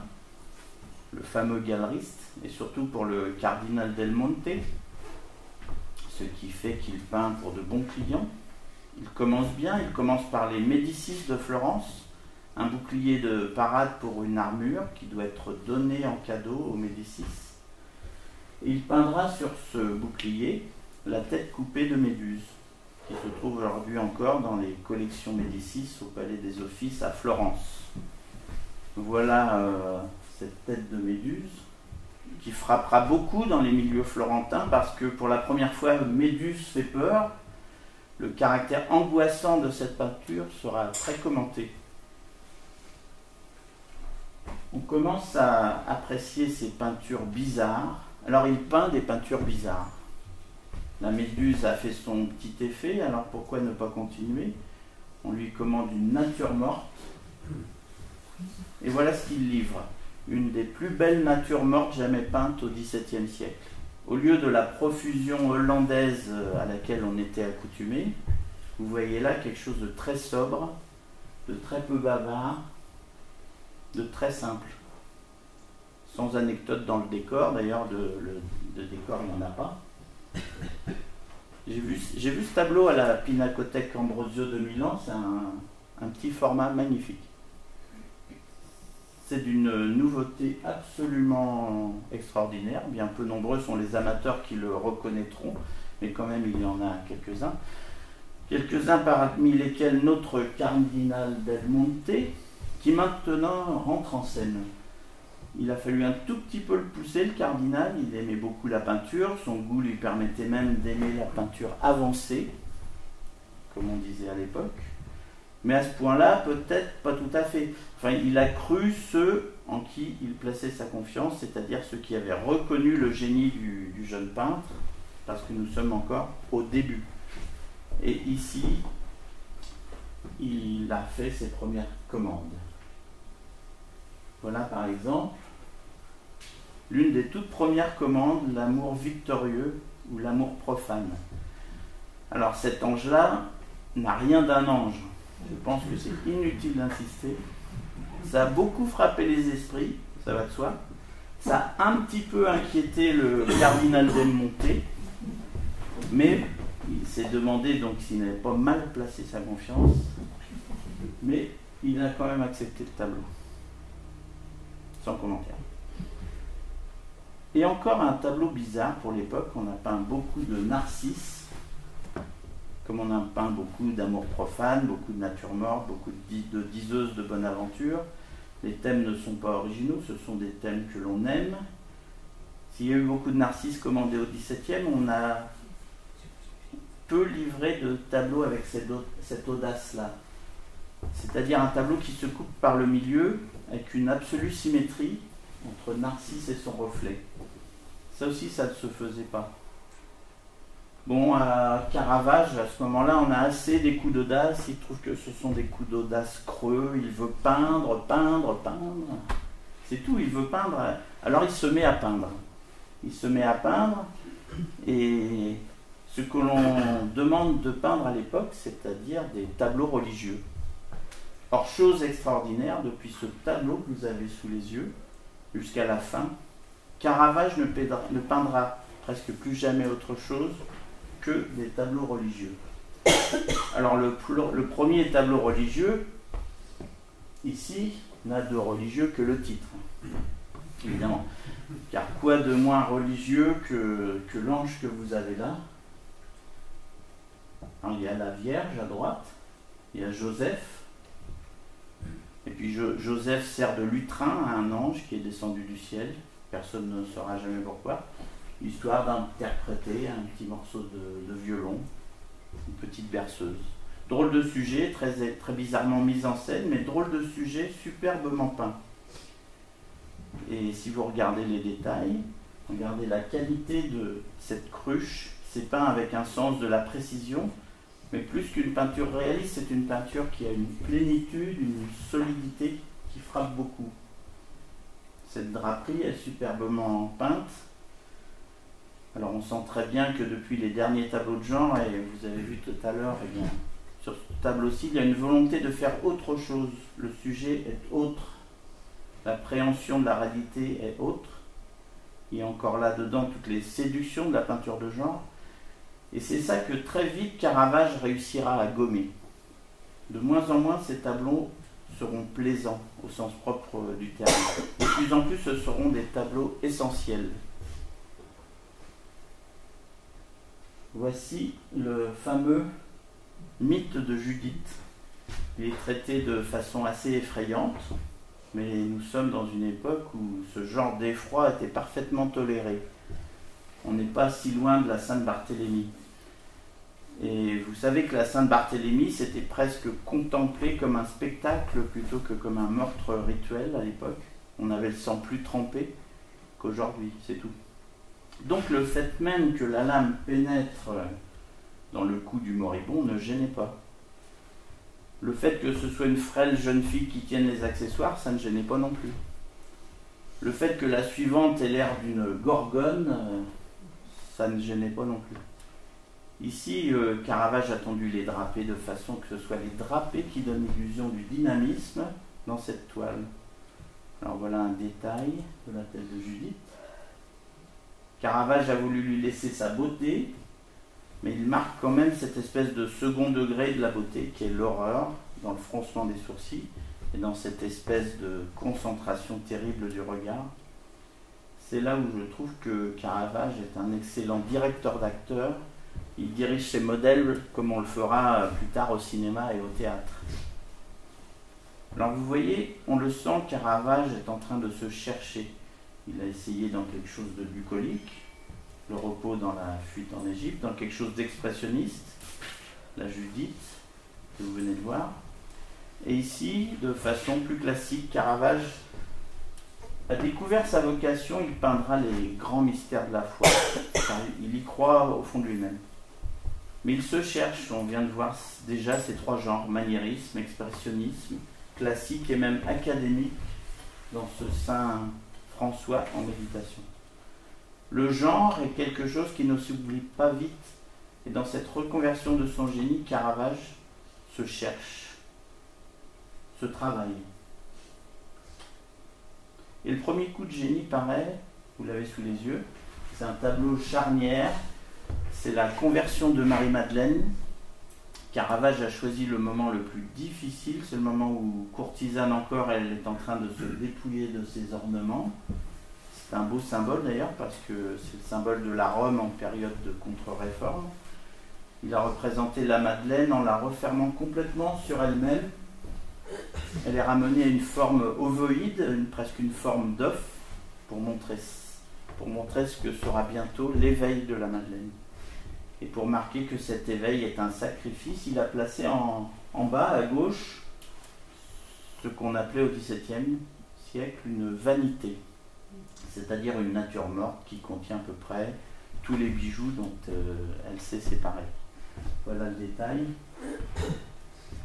le fameux galeriste, et surtout pour le cardinal Del Monte, ce qui fait qu'il peint pour de bons clients. Il commence bien, il commence par les Médicis de Florence, un bouclier de parade pour une armure qui doit être donné en cadeau aux Médicis. Et il peindra sur ce bouclier la tête coupée de Méduse, qui se trouve aujourd'hui encore dans les collections Médicis au Palais des Offices à Florence. Voilà cette tête de Méduse, qui frappera beaucoup dans les milieux florentins, parce que pour la première fois, Méduse fait peur. Le caractère angoissant de cette peinture sera très commenté. on commence à apprécier ces peintures bizarres. Alors il peint des peintures bizarres. La Méduse a fait son petit effet, alors pourquoi ne pas continuer? On lui commande une nature morte. Et voilà ce qu'il livre. Une des plus belles natures mortes jamais peintes au XVIIe siècle. Au lieu de la profusion hollandaise à laquelle on était accoutumé, vous voyez là quelque chose de très sobre, de très peu bavard, de très simple. Sans anecdote dans le décor, d'ailleurs de décor il n'y en a pas. J'ai vu ce tableau à la Pinacothèque Ambrosio de Milan, c'est un petit format magnifique. C'est d'une nouveauté absolument extraordinaire. Bien peu nombreux sont les amateurs qui le reconnaîtront, mais quand même il y en a quelques-uns. Quelques-uns parmi lesquels notre cardinal del Monte, qui maintenant rentre en scène. Il a fallu un tout petit peu le pousser, le cardinal. Il aimait beaucoup la peinture. Son goût lui permettait même d'aimer la peinture avancée, comme on disait à l'époque. Mais à ce point-là, peut-être pas tout à fait. Enfin, il a cru ceux en qui il plaçait sa confiance, c'est-à-dire ceux qui avaient reconnu le génie du jeune peintre, parce que nous sommes encore au début. Et ici, il a fait ses premières commandes. Voilà par exemple l'une des toutes premières commandes, l'amour victorieux ou l'amour profane. Alors cet ange-là n'a rien d'un ange. Je pense que c'est inutile d'insister. Ça a beaucoup frappé les esprits, ça va de soi. Ça a un petit peu inquiété le cardinal del Monte, mais il s'est demandé donc s'il n'avait pas mal placé sa confiance, mais il a quand même accepté le tableau. Sans commentaire. Et encore un tableau bizarre pour l'époque, on a peint beaucoup de narcisses, comme on a peint beaucoup d'amour profane, beaucoup de nature morte, beaucoup de diseuses de bonne aventure. Les thèmes ne sont pas originaux, ce sont des thèmes que l'on aime. S'il y a eu beaucoup de narcisses commandés au XVIIe, on a peu livré de tableaux avec cette audace-là. C'est-à-dire un tableau qui se coupe par le milieu, avec une absolue symétrie entre Narcisse et son reflet. Ça aussi, ça ne se faisait pas. Bon, à Caravage, à ce moment-là, on a assez des coups d'audace. Il trouve que ce sont des coups d'audace creux. Il veut peindre, peindre, peindre. C'est tout, il veut peindre. Alors il se met à peindre. Il se met à peindre. Et ce que l'on demande de peindre à l'époque, c'est-à-dire des tableaux religieux. Or, chose extraordinaire, depuis ce tableau que vous avez sous les yeux, jusqu'à la fin, Caravage ne peindra presque plus jamais autre chose que des tableaux religieux. Alors, le premier tableau religieux, ici, n'a de religieux que le titre, évidemment. Car quoi de moins religieux que l'ange que vous avez là? Alors, il y a la Vierge à droite, il y a Joseph. Et puis Joseph sert de lutrin à un ange qui est descendu du ciel. Personne ne saura jamais pourquoi. Histoire d'interpréter un petit morceau de violon, une petite berceuse. Drôle de sujet, très, très bizarrement mis en scène, mais drôle de sujet superbement peint. Et si vous regardez les détails, regardez la qualité de cette cruche. C'est peint avec un sens de la précision. Mais plus qu'une peinture réaliste, c'est une peinture qui a une plénitude, une solidité qui frappe beaucoup. Cette draperie est superbement peinte. Alors on sent très bien que depuis les derniers tableaux de genre, et vous avez vu tout à l'heure, eh bien, sur ce tableau-ci, il y a une volonté de faire autre chose. Le sujet est autre. L'appréhension de la réalité est autre. Il y a encore là-dedans toutes les séductions de la peinture de genre. Et c'est ça que très vite Caravage réussira à gommer. De moins en moins, ces tableaux seront plaisants au sens propre du terme. De plus en plus, ce seront des tableaux essentiels. Voici le fameux mythe de Judith. Il est traité de façon assez effrayante, mais nous sommes dans une époque où ce genre d'effroi était parfaitement toléré. On n'est pas si loin de la Sainte-Barthélemy. Et vous savez que la Sainte-Barthélemy, c'était presque contemplé comme un spectacle plutôt que comme un meurtre rituel à l'époque. On avait le sang plus trempé qu'aujourd'hui, c'est tout. Donc le fait même que la lame pénètre dans le cou du moribond ne gênait pas. Le fait que ce soit une frêle jeune fille qui tienne les accessoires, ça ne gênait pas non plus. Le fait que la suivante ait l'air d'une gorgone, ça ne gênait pas non plus. Ici, Caravage a tendu les drapés de façon que ce soit les drapés qui donnent l'illusion du dynamisme dans cette toile. Alors voilà un détail de la tête de Judith. Caravage a voulu lui laisser sa beauté, mais il marque quand même cette espèce de second degré de la beauté qui est l'horreur dans le froncement des sourcils et dans cette espèce de concentration terrible du regard. C'est là où je trouve que Caravage est un excellent directeur d'acteurs. Il dirige ses modèles comme on le fera plus tard au cinéma et au théâtre. Alors vous voyez, on le sent, Caravage est en train de se chercher. Il a essayé dans quelque chose de bucolique, le repos dans la fuite en Égypte, dans quelque chose d'expressionniste, la Judith, que vous venez de voir. Et ici, de façon plus classique, Caravage a découvert sa vocation, il peindra les grands mystères de la foi. Car il y croit au fond de lui-même. Mais il se cherche, on vient de voir déjà ces trois genres, maniérisme, expressionnisme, classique et même académique, dans ce Saint François en méditation. Le genre est quelque chose qui ne s'oublie pas vite, et dans cette reconversion de son génie, Caravage se cherche, se travaille. Et le premier coup de génie paraît, vous l'avez sous les yeux, c'est un tableau charnière, c'est la conversion de Marie-Madeleine. Caravage a choisi le moment le plus difficile, c'est le moment où, courtisane encore, elle est en train de se dépouiller de ses ornements. C'est un beau symbole d'ailleurs, parce que c'est le symbole de la Rome en période de contre-réforme. Il a représenté la Madeleine en la refermant complètement sur elle-même. Elle est ramenée à une forme ovoïde, presque une forme d'œuf, pour montrer ce que sera bientôt l'éveil de la Madeleine. Et pour marquer que cet éveil est un sacrifice, il a placé en bas, à gauche, ce qu'on appelait au XVIIe siècle une vanité, c'est-à-dire une nature morte qui contient à peu près tous les bijoux dont elle s'est séparée. Voilà le détail.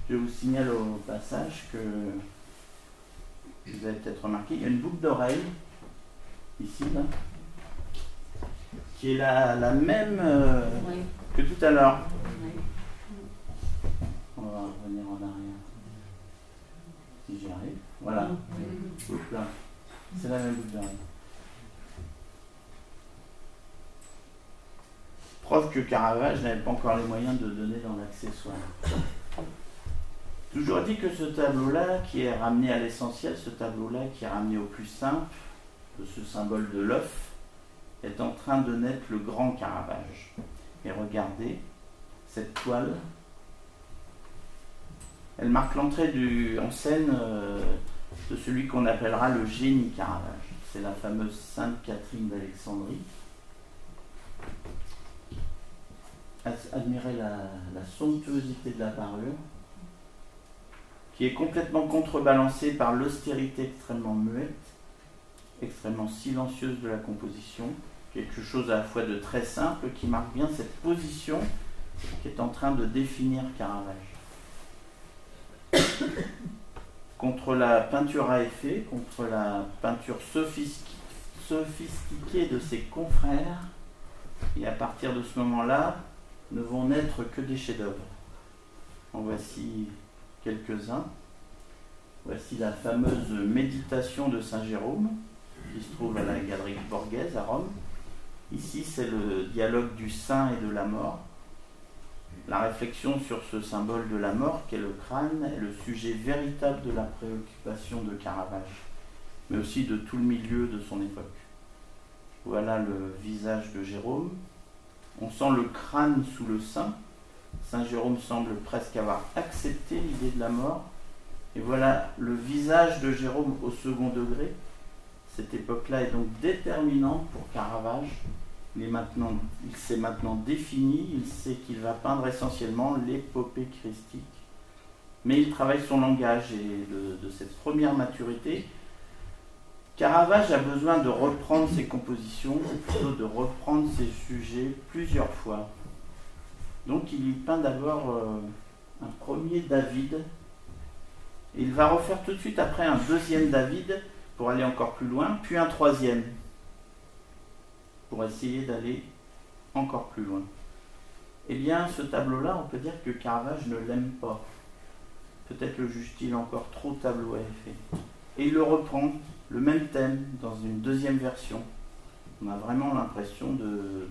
Je vous signale au passage que, vous avez peut-être remarqué, il y a une boucle d'oreille, ici, là, qui est la même que tout à l'heure. On va revenir en arrière. Si j'y arrive. Voilà. Oups, là. C'est la même boucle d'oreille. Preuve que Caravage n'avait pas encore les moyens de donner dans l'accessoire. Toujours dit que ce tableau-là, qui est ramené à l'essentiel, ce tableau-là qui est ramené au plus simple, de ce symbole de l'œuf, est en train de naître le grand Caravage. Et regardez, cette toile, elle marque l'entrée en scène de celui qu'on appellera le génie Caravage. C'est la fameuse Sainte Catherine d'Alexandrie. Admirez la somptuosité de la parure, qui est complètement contrebalancée par l'austérité extrêmement muette, extrêmement silencieuse de la composition, quelque chose à la fois de très simple qui marque bien cette position qui est en train de définir Caravage. Contre la peinture à effet, contre la peinture sophistiquée de ses confrères, et à partir de ce moment-là, ne vont naître que des chefs-d'œuvre. En voici quelques-uns. Voici la fameuse méditation de Saint Jérôme, qui se trouve à la Galerie Borghese à Rome. Ici, c'est le dialogue du saint et de la mort. La réflexion sur ce symbole de la mort, qu'est le crâne, est le sujet véritable de la préoccupation de Caravage, mais aussi de tout le milieu de son époque. Voilà le visage de Jérôme. On sent le crâne sous le sein. Saint Jérôme semble presque avoir accepté l'idée de la mort. Et voilà le visage de Jérôme au second degré. Cette époque-là est donc déterminante pour Caravage. Il s'est maintenant défini, il sait qu'il va peindre essentiellement l'épopée christique. Mais il travaille son langage et de cette première maturité, Caravage a besoin de reprendre ses compositions, ou plutôt de reprendre ses sujets plusieurs fois. Donc il y peint d'abord un premier David, et il va refaire tout de suite après un deuxième David pour aller encore plus loin, puis un troisième, pour essayer d'aller encore plus loin. Eh bien, ce tableau-là, on peut dire que Caravage ne l'aime pas. Peut-être le juge-t-il encore trop tableau à effet. Et il le reprend, le même thème, dans une deuxième version. On a vraiment l'impression de...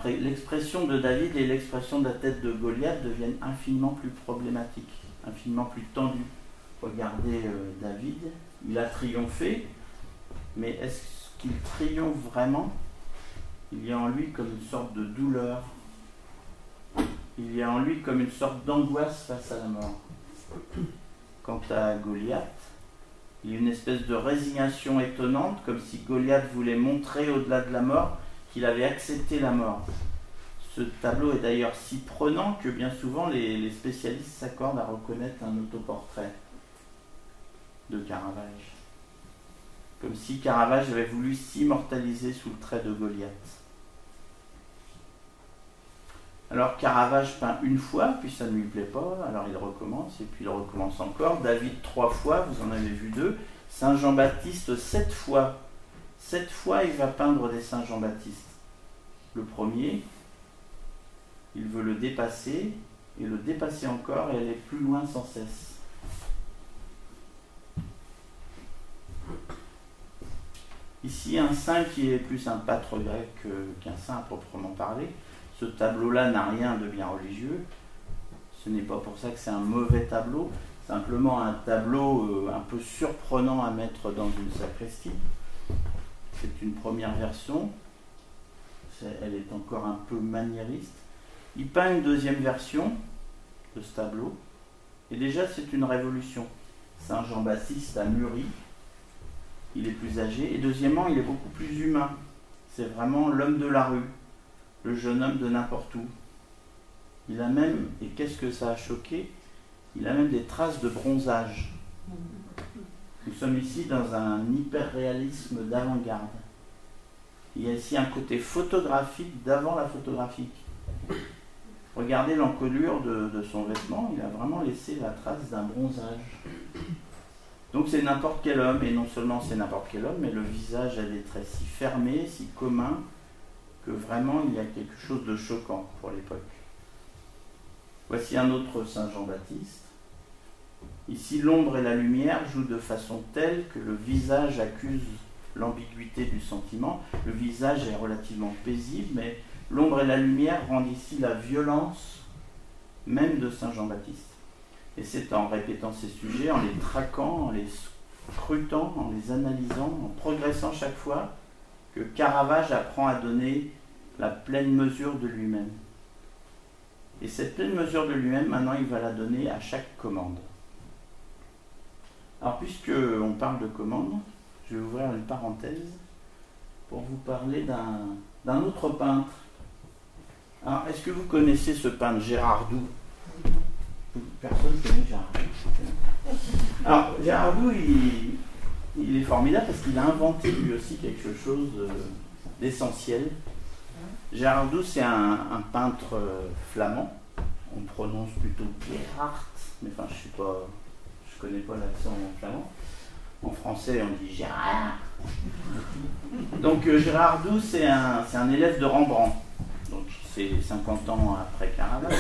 L'expression de David et l'expression de la tête de Goliath deviennent infiniment plus problématiques, infiniment plus tendues. Regardez David, il a triomphé, mais est-ce qu'il triomphe vraiment? Il y a en lui comme une sorte de douleur, il y a en lui comme une sorte d'angoisse face à la mort. Quant à Goliath, il y a une espèce de résignation étonnante, comme si Goliath voulait montrer au-delà de la mort qu'il avait accepté la mort. Ce tableau est d'ailleurs si prenant que bien souvent les spécialistes s'accordent à reconnaître un autoportrait de Caravage. Comme si Caravage avait voulu s'immortaliser sous le trait de Goliath. Alors Caravage peint une fois, puis ça ne lui plaît pas, alors il recommence, et puis il recommence encore. David 3 fois, vous en avez vu 2. Saint Jean-Baptiste 7 fois. 7 fois il va peindre des Saint Jean-Baptiste. Le premier, il veut le dépasser, et le dépasser encore, et aller plus loin sans cesse. Ici, un saint qui est plus un pâtre grec qu'un saint proprement parlé. Ce tableau-là n'a rien de bien religieux. Ce n'est pas pour ça que c'est un mauvais tableau. Simplement un tableau un peu surprenant à mettre dans une sacristie. C'est une première version. Elle est encore un peu maniériste. Il peint une deuxième version de ce tableau. Et déjà, c'est une révolution. Saint Jean-Baptiste a mûri. Il est plus âgé. Et deuxièmement, il est beaucoup plus humain. C'est vraiment l'homme de la rue. Le jeune homme de n'importe où. Il a même, et qu'est-ce que ça a choqué, il a même des traces de bronzage. Nous sommes ici dans un hyper-réalisme d'avant-garde. Il y a ici un côté photographique d'avant la photographie. Regardez l'encolure de son vêtement, il a vraiment laissé la trace d'un bronzage. Donc c'est n'importe quel homme, et non seulement c'est n'importe quel homme, mais le visage a des traits si fermés, si communs, que vraiment il y a quelque chose de choquant pour l'époque. Voici un autre Saint Jean-Baptiste. Ici, l'ombre et la lumière jouent de façon telle que le visage accuse l'ambiguïté du sentiment. Le visage est relativement paisible, mais l'ombre et la lumière rendent ici la violence même de Saint Jean-Baptiste. Et c'est en répétant ces sujets, en les traquant, en les scrutant, en les analysant, en progressant chaque fois, que Caravage apprend à donner la pleine mesure de lui-même. Et cette pleine mesure de lui-même, maintenant, il va la donner à chaque commande. Alors, puisque on parle de commande, je vais ouvrir une parenthèse pour vous parler d'un autre peintre. Alors, est-ce que vous connaissez ce peintre, Gérard Doux? Personne ne connaît Gérard Doux. Alors, Gérard Doux, il est formidable parce qu'il a inventé lui aussi quelque chose d'essentiel. Gérard Doux, c'est un peintre flamand. On prononce plutôt Gerhard, mais enfin, je connais pas l'accent flamand. En français, on dit Gérard. Donc, Gérard Doux, c'est un élève de Rembrandt. Donc, c'est 50 ans après Caravage.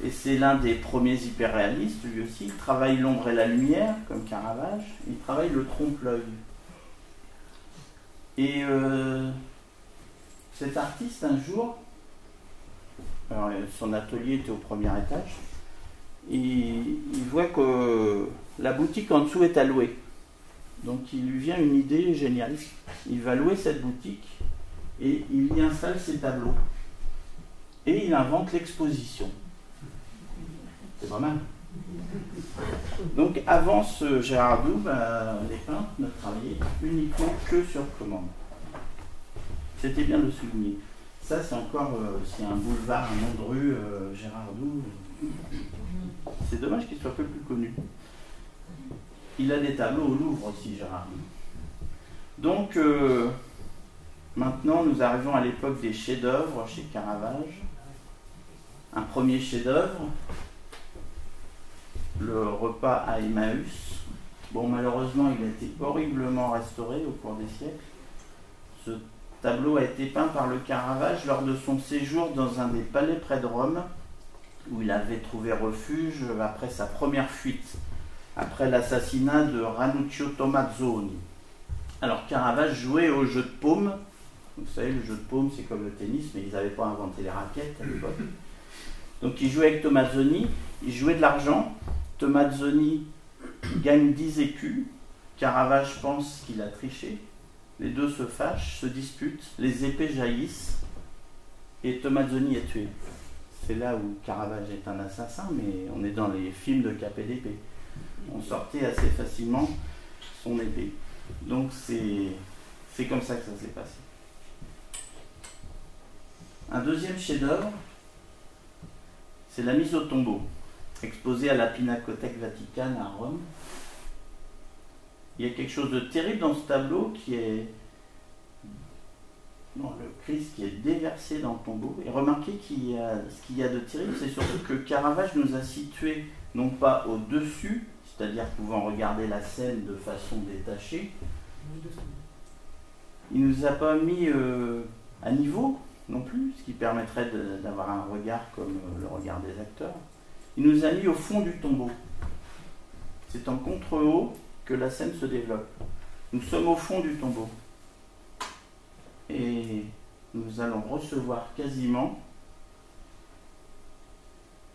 Et c'est l'un des premiers hyperréalistes, lui aussi. Il travaille l'ombre et la lumière, comme Caravage. Il travaille le trompe-l'œil. Et cet artiste, un jour, alors, son atelier était au premier étage, et il voit que la boutique en dessous est à louer. Donc il lui vient une idée géniale. Il va louer cette boutique et il y installe ses tableaux. Et il invente l'exposition. C'est pas mal. Donc avant ce Gérard Doux, les peintres ne travaillaient uniquement que sur commande. C'était bien de le souligner. Ça, c'est encore c'est un boulevard, un nom de rue, Gérard Doux. C'est dommage qu'il soit un peu plus connu. il a des tableaux au Louvre aussi, Gérard. Donc, maintenant, nous arrivons à l'époque des chefs-d'œuvre chez Caravage. Un premier chef-d'œuvre, le repas à Emmaüs. Bon, malheureusement, il a été horriblement restauré au cours des siècles. Ce tableau a été peint par le Caravage lors de son séjour dans un des palais près de Rome, où il avait trouvé refuge après sa première fuite, après l'assassinat de Ranuccio Tomazzoni. Alors, Caravage jouait au jeu de paume. Vous savez, le jeu de paume, c'est comme le tennis, mais ils n'avaient pas inventé les raquettes à l'époque. Donc, il jouait avec Tomazzoni, il jouait de l'argent. Tomazzoni gagne 10 écus. Caravage pense qu'il a triché. Les deux se fâchent, se disputent, les épées jaillissent et Tomazzoni est tué. C'est là où Caravage est un assassin, mais on est dans les films de KPDP. On sortait assez facilement son épée. Donc c'est comme ça que ça s'est passé. Un deuxième chef-d'œuvre, c'est la mise au tombeau, exposée à la Pinacothèque Vaticane à Rome. Il y a quelque chose de terrible dans ce tableau qui est le Christ qui est déversé dans le tombeau. Et remarquez ce qu'il y a de terrible, c'est surtout que Caravage nous a situés non pas au-dessus, c'est-à-dire pouvant regarder la scène de façon détachée. Il ne nous a pas mis à niveau non plus, ce qui permettrait d'avoir un regard comme le regard des acteurs. Il nous a mis au fond du tombeau. C'est en contre-haut que la scène se développe. Nous sommes au fond du tombeau. Et nous allons recevoir quasiment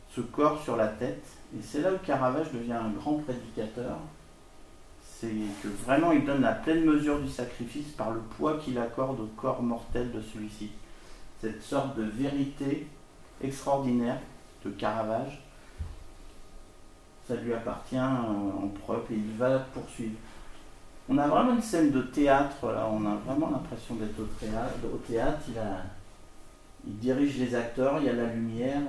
ce corps sur la tête. Et c'est là où Caravage devient un grand prédicateur. C'est que vraiment il donne la pleine mesure du sacrifice par le poids qu'il accorde au corps mortel de celui-ci. Cette sorte de vérité extraordinaire de Caravage, ça lui appartient en propre et il va poursuivre. On a vraiment une scène de théâtre, là, on a vraiment l'impression d'être au théâtre. Il dirige les acteurs, il y a la lumière,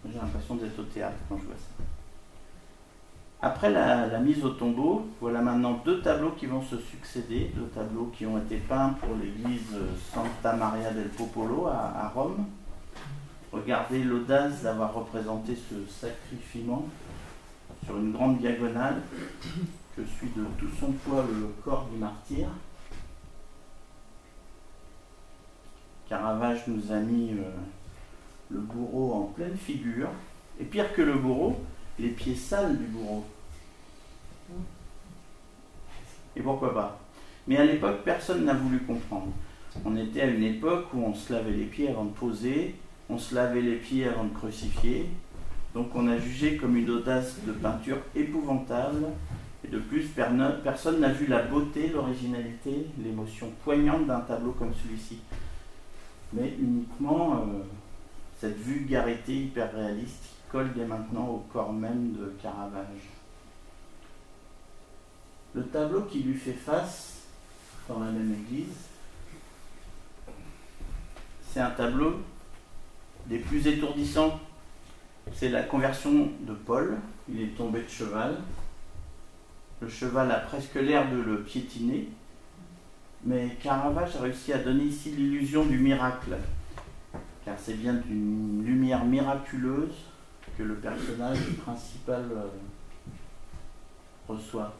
j'ai l'impression d'être au théâtre quand je vois ça. Après la mise au tombeau, voilà maintenant deux tableaux qui vont se succéder, deux tableaux qui ont été peints pour l'église Santa Maria del Popolo à Rome. Regardez l'audace d'avoir représenté ce sacrifiement sur une grande diagonale que suit de tout son poids le corps du martyr. Caravage nous a mis le bourreau en pleine figure, et pire que le bourreau, les pieds sales du bourreau. Et pourquoi pas? Mais à l'époque, personne n'a voulu comprendre. On était à une époque où on se lavait les pieds avant de poser, on se lavait les pieds avant de crucifier, donc on a jugé comme une audace de peinture épouvantable, et de plus, personne n'a vu la beauté, l'originalité, l'émotion poignante d'un tableau comme celui-ci, mais uniquement cette vulgarité hyper réaliste qui colle dès maintenant au corps même de Caravage. Le tableau qui lui fait face dans la même église, c'est un tableau des plus étourdissants. C'est la conversion de Paul. Il est tombé de cheval. Le cheval a presque l'air de le piétiner. Mais Caravage a réussi à donner ici l'illusion du miracle. Car c'est bien d'une lumière miraculeuse que le personnage principal reçoit.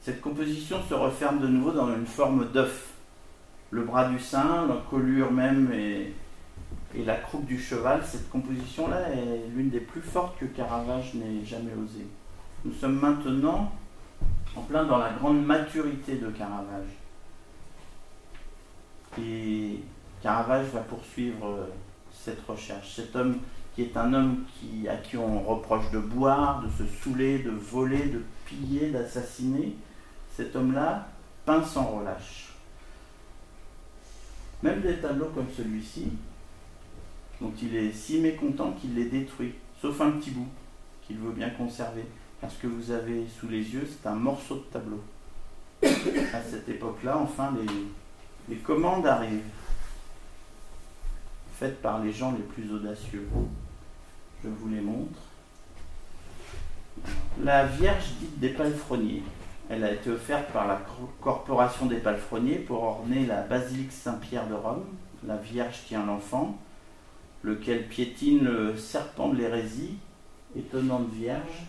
Cette composition se referme de nouveau dans une forme d'œuf. Le bras du saint, la colure même et la croupe du cheval, cette composition-là est l'une des plus fortes que Caravage n'ait jamais osé. Nous sommes maintenant en plein dans la grande maturité de Caravage. Et Caravage va poursuivre cette recherche. Cet homme qui est un homme à qui on reproche de boire, de se saouler, de voler, de piller, d'assassiner, cet homme-là peint sans relâche. Même des tableaux comme celui-ci, dont il est si mécontent qu'il les détruit, sauf un petit bout qu'il veut bien conserver. Car ce que vous avez sous les yeux, c'est un morceau de tableau. À cette époque-là, enfin, les commandes arrivent, faites par les gens les plus audacieux. Je vous les montre. la Vierge dite des palefreniers. Elle a été offerte par la corporation des palefreniers pour orner la basilique Saint-Pierre de Rome. La Vierge tient l'enfant, lequel piétine le serpent de l'hérésie, étonnante Vierge,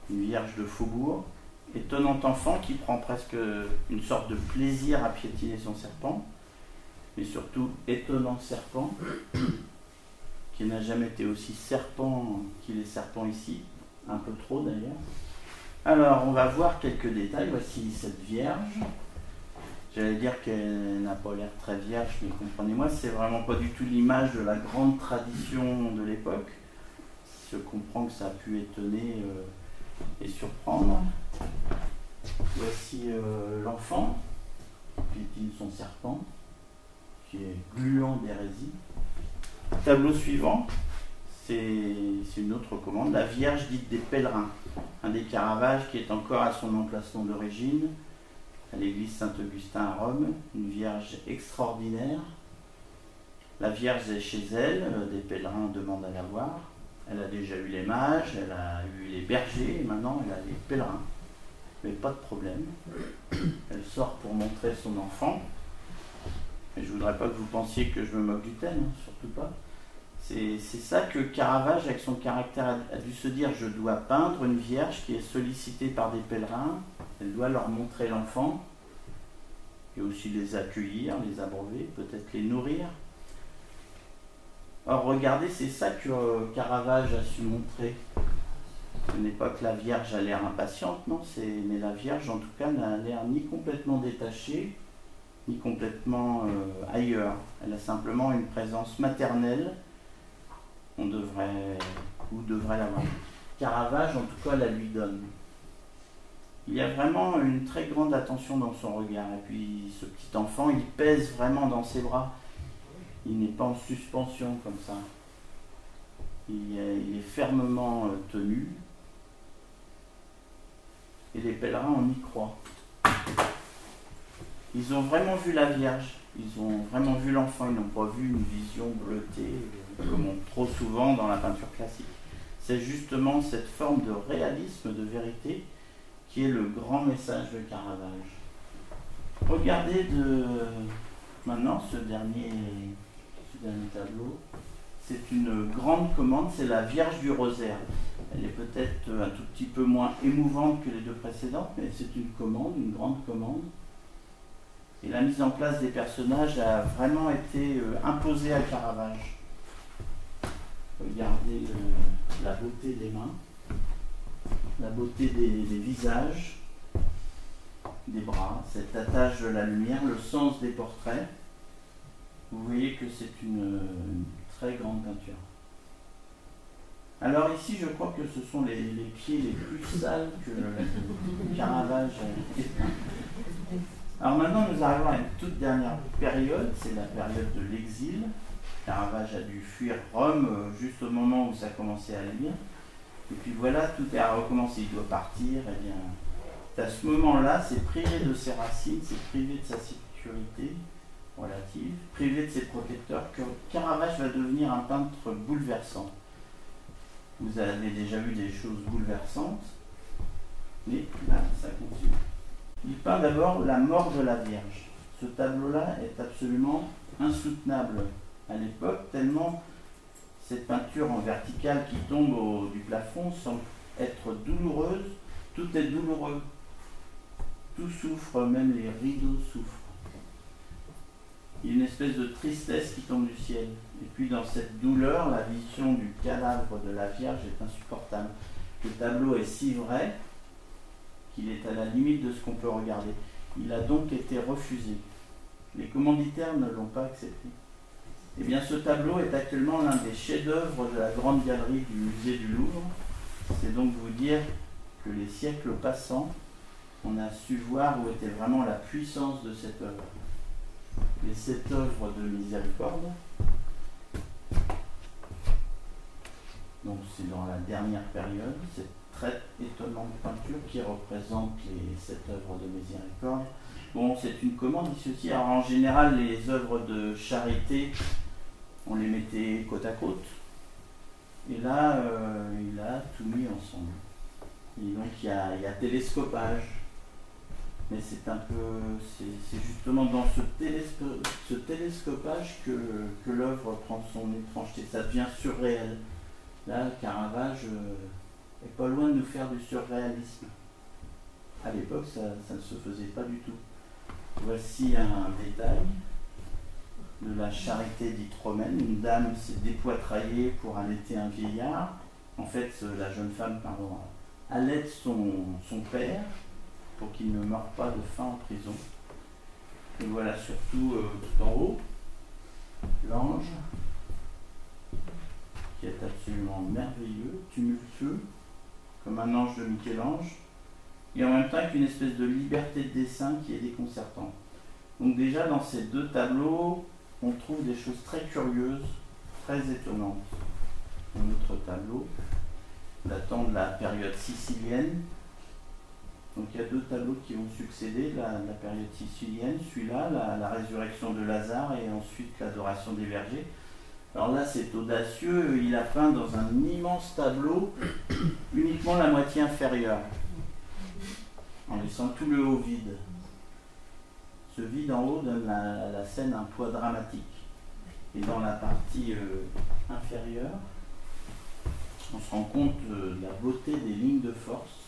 une Vierge de faubourg, étonnant enfant qui prend presque une sorte de plaisir à piétiner son serpent, mais surtout étonnant serpent, qui n'a jamais été aussi serpent qu'il est serpent ici, un peu trop d'ailleurs. Alors, on va voir quelques détails. Voici cette Vierge. J'allais dire qu'elle n'a pas l'air très vierge, mais comprenez-moi, c'est vraiment pas du tout l'image de la grande tradition de l'époque. Je comprends que ça a pu étonner et surprendre. Voici l'enfant qui piétine son serpent, qui est gluant d'hérésie. Tableau suivant, c'est une autre commande, la Vierge dite des pèlerins, un des Caravages qui est encore à son emplacement d'origine, à l'église Saint-Augustin à Rome, une Vierge extraordinaire. La Vierge est chez elle, des pèlerins demandent à la voir. Elle a déjà eu les mages, elle a eu les bergers, et maintenant elle a les pèlerins. Mais pas de problème. Elle sort pour montrer son enfant. Et je ne voudrais pas que vous pensiez que je me moque du thème, hein, surtout pas. C'est ça que Caravage, avec son caractère, a dû se dire, je dois peindre une Vierge qui est sollicitée par des pèlerins, elle doit leur montrer l'enfant, et aussi les accueillir, les abreuver, peut-être les nourrir. Or, regardez, c'est ça que Caravage a su montrer. Ce n'est pas que la Vierge a l'air impatiente, non, mais la Vierge, en tout cas, n'a l'air ni complètement détachée, ni complètement ailleurs. Elle a simplement une présence maternelle. On devrait l'avoir. Caravage, en tout cas, la lui donne. Il y a vraiment une très grande attention dans son regard. Et puis, ce petit enfant, il pèse vraiment dans ses bras. Il n'est pas en suspension comme ça. Il est fermement tenu. Et les pèlerins, on y croit. Ils ont vraiment vu la Vierge. Ils ont vraiment vu l'enfant. Ils n'ont pas vu une vision bleutée, comme trop souvent dans la peinture classique. C'est justement cette forme de réalisme, de vérité, qui est le grand message de Caravage. Regardez maintenant ce dernier tableau. C'est une grande commande, c'est la Vierge du Rosaire. Elle est peut-être un tout petit peu moins émouvante que les deux précédentes, mais c'est une commande, une grande commande. Et la mise en place des personnages a vraiment été imposée à Caravage. Regardez la beauté des mains, la beauté des visages, des bras, cet attache de la lumière, le sens des portraits. Vous voyez que c'est une très grande peinture. Alors ici, je crois que ce sont les pieds les plus sales que Caravage ait peint. Alors maintenant, nous arrivons à une toute dernière période, c'est la période de l'exil. Caravage a dû fuir Rome juste au moment où ça commençait à aller bien. Et puis voilà, tout est à recommencer, il doit partir. Et bien, à ce moment-là, c'est privé de ses racines, c'est privé de sa sécurité relative, privé de ses protecteurs, que Caravage va devenir un peintre bouleversant. Vous avez déjà vu des choses bouleversantes, mais là, ça continue. Il peint d'abord la mort de la Vierge. Ce tableau-là est absolument insoutenable à l'époque, tellement cette peinture en verticale qui tombe du plafond semble être douloureuse. Tout est douloureux. Tout souffre, même les rideaux souffrent. Il y a une espèce de tristesse qui tombe du ciel. Et puis dans cette douleur, la vision du cadavre de la Vierge est insupportable. Le tableau est si vrai qu'il est à la limite de ce qu'on peut regarder. Il a donc été refusé. Les commanditaires ne l'ont pas accepté. Eh bien, ce tableau est actuellement l'un des chefs-d'œuvre de la grande galerie du musée du Louvre. C'est donc vous dire que les siècles passants, on a su voir où était vraiment la puissance de cette œuvre. Et cette œuvre de miséricorde, donc c'est dans la dernière période, cette très étonnante peinture qui représente cette œuvre de miséricorde. Bon, c'est une commande ici aussi. Alors en général, les œuvres de charité, on les mettait côte à côte. Et là, il a tout mis ensemble. Et donc il y a télescopage. Mais c'est un peu, c'est justement dans ce télescopage que l'œuvre prend son étrangeté. Ça devient surréel. Là, Caravage est pas loin de nous faire du surréalisme. À l'époque, ça ne se faisait pas du tout. Voici un détail de la charité dite romaine. Une dame s'est dépoitraillée pour allaiter un vieillard. En fait, la jeune femme, allaite son père pour qu'il ne meure pas de faim en prison. Et voilà surtout tout en haut, l'ange, qui est absolument merveilleux, tumultueux, comme un ange de Michel-Ange, et en même temps avec une espèce de liberté de dessin qui est déconcertante. Donc déjà dans ces deux tableaux, on trouve des choses très curieuses, très étonnantes. Un autre tableau, datant de la période sicilienne. Donc il y a deux tableaux qui vont succéder, la période sicilienne, celui-là, la résurrection de Lazare, et ensuite l'adoration des bergers. Alors là c'est audacieux, il a peint dans un immense tableau uniquement la moitié inférieure, en laissant tout le haut vide. Ce vide en haut donne à la scène un poids dramatique. Et dans la partie inférieure, on se rend compte de la beauté des lignes de force.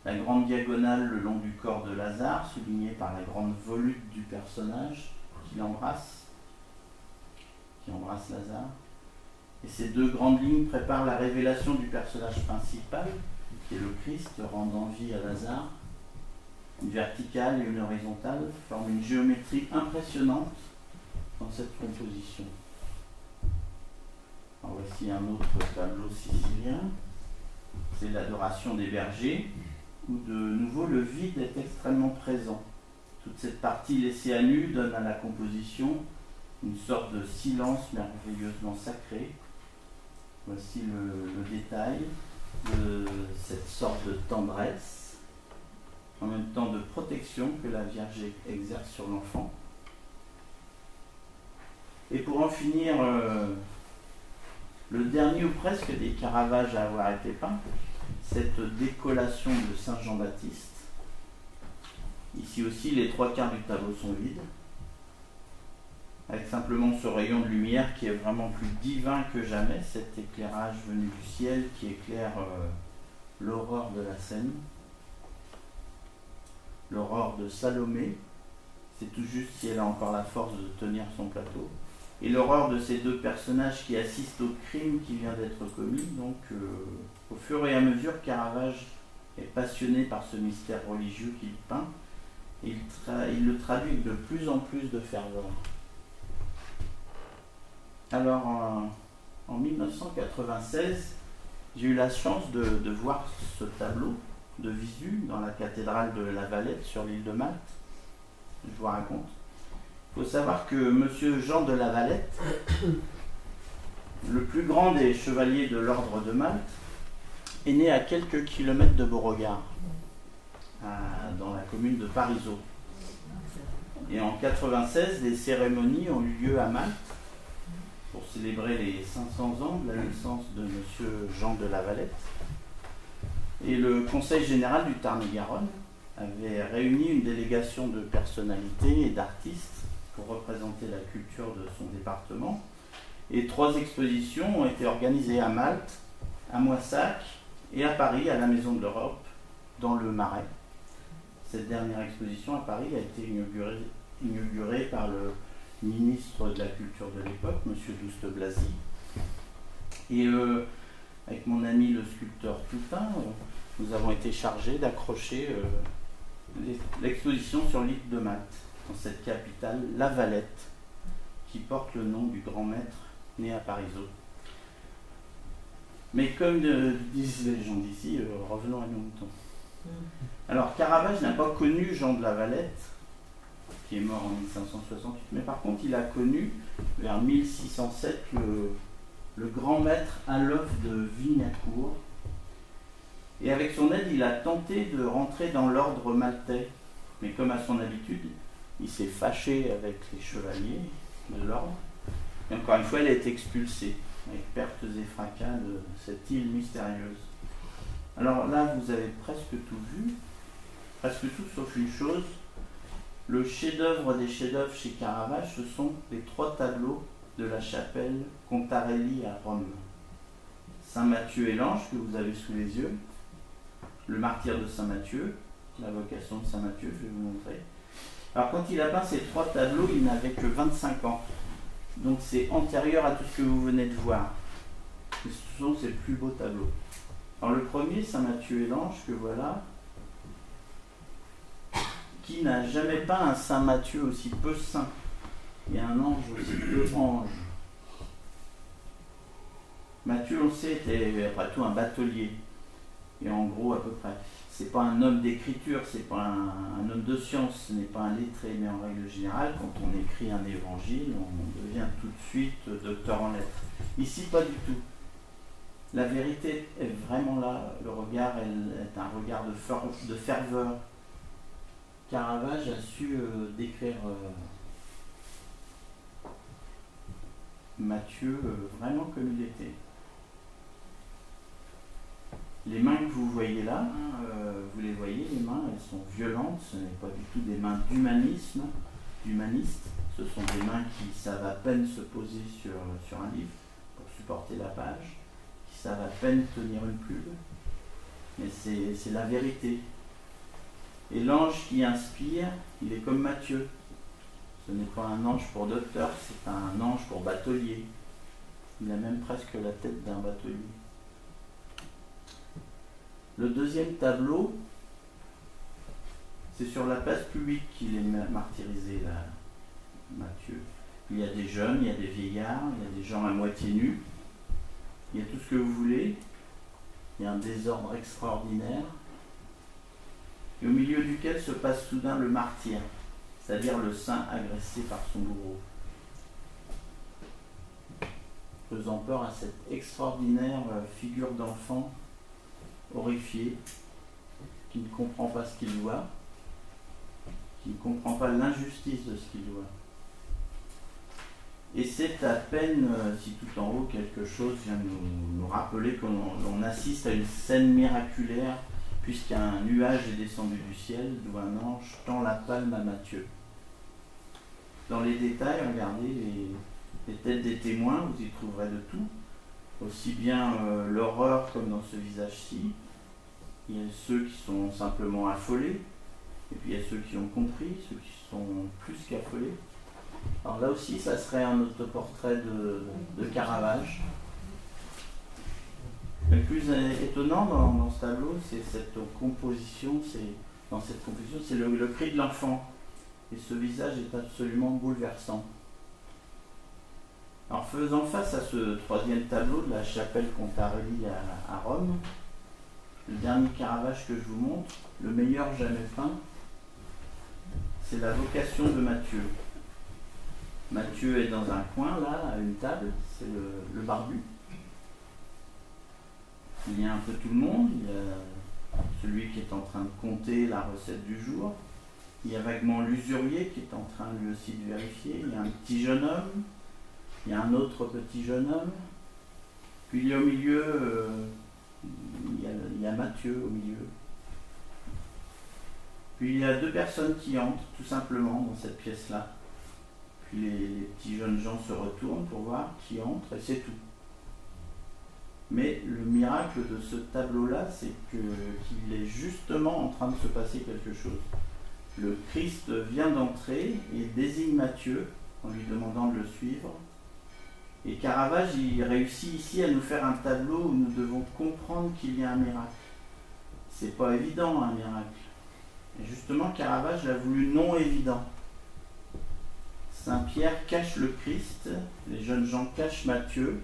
La grande diagonale le long du corps de Lazare, soulignée par la grande volute du personnage qui embrasse Lazare. Et ces deux grandes lignes préparent la révélation du personnage principal, qui est le Christ, rendant vie à Lazare. Une verticale et une horizontale forment une géométrie impressionnante dans cette composition. Alors voici un autre tableau sicilien, c'est l'adoration des bergers, où de nouveau le vide est extrêmement présent. Toute cette partie laissée à nu donne à la composition une sorte de silence merveilleusement sacré. Voici le détail de cette sorte de tendresse, en même temps de protection que la Vierge exerce sur l'enfant. Et pour en finir, le dernier ou presque des Caravages à avoir été peint, cette décollation de Saint Jean-Baptiste. Ici aussi, les trois quarts du tableau sont vides, avec simplement ce rayon de lumière qui est vraiment plus divin que jamais, cet éclairage venu du ciel qui éclaire l'aurore de la scène. L'aurore de Salomé, c'est tout juste si elle a encore la force de tenir son plateau. Et l'aurore de ces deux personnages qui assistent au crime qui vient d'être commis. Donc, au fur et à mesure, Caravage est passionné par ce mystère religieux qu'il peint. Et il le traduit avec de plus en plus de ferveur. Alors, en 1996, j'ai eu la chance de voir ce tableau de visu dans la cathédrale de La Valette sur l'île de Malte. Je vous raconte. Il faut savoir que M. Jean de La Valette, le plus grand des chevaliers de l'ordre de Malte, est né à quelques kilomètres de Beauregard, dans la commune de Parisot. Et en 1996, des cérémonies ont eu lieu à Malte pour célébrer les 500 ans de la naissance de M. Jean de La Valette. Et le Conseil général du Tarn-et-Garonne avait réuni une délégation de personnalités et d'artistes pour représenter la culture de son département. Et 3 expositions ont été organisées à Malte, à Moissac et à Paris, à la Maison de l'Europe, dans le Marais. Cette dernière exposition à Paris a été inaugurée par le ministre de la Culture de l'époque, M. Douste-Blazy. Et avec mon ami le sculpteur Toutain, nous avons été chargés d'accrocher l'exposition sur l'île de Malte, dans cette capitale, La Valette, qui porte le nom du grand maître né à Parisot. Mais comme disent les gens d'ici, revenons à nos moutons. Alors Caravage n'a pas connu Jean de La Valette, qui est mort en 1568, mais par contre il a connu vers 1607 le grand maître Alphe de Vignacourt. Et avec son aide, il a tenté de rentrer dans l'ordre maltais. Mais comme à son habitude, il s'est fâché avec les chevaliers de l'ordre. Et encore une fois, il a été expulsé, avec pertes et fracas de cette île mystérieuse. Alors là, vous avez presque tout vu, presque tout sauf une chose. Le chef-d'œuvre des chefs-d'œuvre chez Caravage, ce sont les 3 tableaux de la chapelle Contarelli à Rome. Saint Matthieu et l'Ange, que vous avez sous les yeux, le martyre de Saint Matthieu, la vocation de Saint Matthieu, je vais vous montrer. Alors quand il a peint ces 3 tableaux, il n'avait que 25 ans. Donc c'est antérieur à tout ce que vous venez de voir. Et ce sont ses plus beaux tableaux. Alors le premier, Saint Matthieu et l'Ange, que voilà, qui n'a jamais peint un Saint Matthieu aussi peu saint et un ange aussi peu ange. Matthieu, on le sait, était après tout un batelier. Et en gros, à peu près. C'est pas un homme d'écriture, c'est pas un homme de science, ce n'est pas un lettré, mais en règle générale, quand on écrit un évangile, on devient tout de suite docteur en lettres. Ici, pas du tout. La vérité est vraiment là. Le regard est un regard de ferveur. Caravage a su décrire Matthieu vraiment comme il était. Les mains que vous voyez là, vous les voyez, les mains, elles sont violentes, ce n'est pas du tout des mains d'humaniste, ce sont des mains qui savent à peine se poser sur un livre pour supporter la page, qui savent à peine tenir une plume, mais c'est la vérité. Et l'ange qui inspire, il est comme Matthieu. Ce n'est pas un ange pour docteur, c'est un ange pour batelier. Il a même presque la tête d'un batelier. Le deuxième tableau, c'est sur la place publique qu'il est martyrisé, là, Matthieu. Il y a des jeunes, il y a des vieillards, il y a des gens à moitié nus. Il y a tout ce que vous voulez. Il y a un désordre extraordinaire. Et au milieu duquel se passe soudain le martyr, c'est-à-dire le saint agressé par son bourreau, faisant peur à cette extraordinaire figure d'enfant horrifié, qui ne comprend pas ce qu'il voit, qui ne comprend pas l'injustice de ce qu'il voit. Et c'est à peine si tout en haut quelque chose vient nous rappeler qu'on assiste à une scène miraculaire, puisqu'un nuage est descendu du ciel, d'où un ange tend la palme à Matthieu. Dans les détails, regardez les têtes des témoins, vous y trouverez de tout, aussi bien l'horreur comme dans ce visage-ci. Il y a ceux qui sont simplement affolés, et puis il y a ceux qui ont compris, ceux qui sont plus qu'affolés. Alors là aussi, ça serait un autoportrait de Caravage. Le plus étonnant dans ce tableau, c'est cette composition, c'est le cri de l'enfant. Et ce visage est absolument bouleversant. Alors faisant face à ce troisième tableau de la chapelle Contarelli à Rome, le dernier Caravage que je vous montre, le meilleur jamais peint, c'est la vocation de Matthieu. Matthieu est dans un coin, là, à une table, c'est le barbu. Il y a un peu tout le monde, il y a celui qui est en train de compter la recette du jour, il y a vaguement l'usurier qui est en train lui aussi de vérifier, il y a un petit jeune homme, il y a un autre petit jeune homme, puis il y a au milieu, il y a Matthieu au milieu. Puis il y a deux personnes qui entrent tout simplement dans cette pièce-là. Puis les petits jeunes gens se retournent pour voir qui entre et c'est tout. Mais le miracle de ce tableau-là, c'est qu'il est justement en train de se passer quelque chose. Le Christ vient d'entrer et désigne Matthieu en lui demandant de le suivre. Et Caravage, il réussit ici à nous faire un tableau où nous devons comprendre qu'il y a un miracle. C'est pas évident un miracle. Et justement, Caravage l'a voulu non évident. Saint-Pierre cache le Christ, les jeunes gens cachent Matthieu,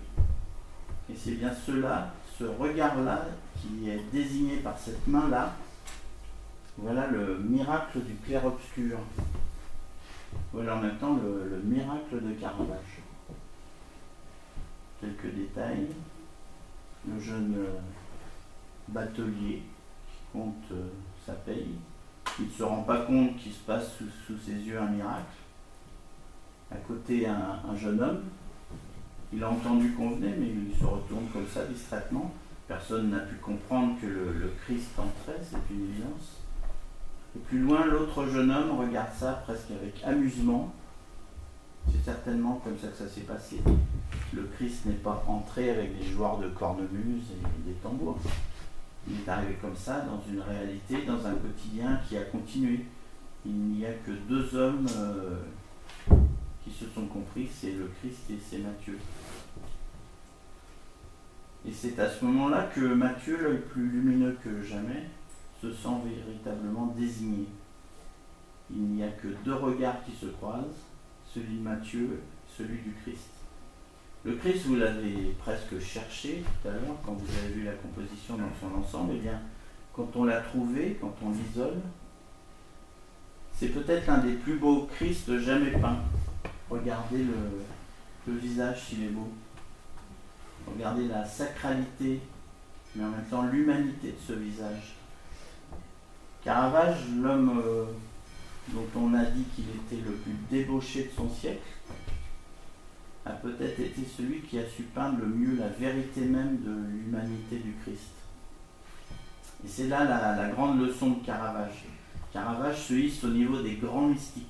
et c'est bien cela, ce regard-là, qui est désigné par cette main-là. Voilà le miracle du clair-obscur. Voilà en même temps le miracle de Caravage. Quelques détails. Le jeune batelier qui compte sa paye. Il ne se rend pas compte qu'il se passe sous ses yeux un miracle. À côté, un jeune homme. Il a entendu qu'on venait, mais il se retourne comme ça, distraitement. personne n'a pu comprendre que le Christ entrait, c'est une évidence. Et plus loin, l'autre jeune homme regarde ça presque avec amusement. C'est certainement comme ça que ça s'est passé. Le Christ n'est pas entré avec des joueurs de cornemuse et des tambours. Il est arrivé comme ça, dans une réalité, dans un quotidien qui a continué. Il n'y a que deux hommes qui se sont compris, c'est le Christ et c'est Matthieu. Et c'est à ce moment-là que Matthieu, l'œil plus lumineux que jamais, se sent véritablement désigné. Il n'y a que deux regards qui se croisent, celui de Matthieu et celui du Christ. Le Christ, vous l'avez presque cherché tout à l'heure, quand vous avez vu la composition dans son ensemble, eh bien, quand on l'a trouvé, quand on l'isole, c'est peut-être l'un des plus beaux Christ jamais peints. Regardez le visage s'il est beau. Regardez la sacralité, mais en même temps l'humanité de ce visage. Caravage, l'homme dont on a dit qu'il était le plus débauché de son siècle, a peut-être été celui qui a su peindre le mieux la vérité même de l'humanité du Christ. Et c'est là la grande leçon de Caravage. Caravage se hisse au niveau des grands mystiques.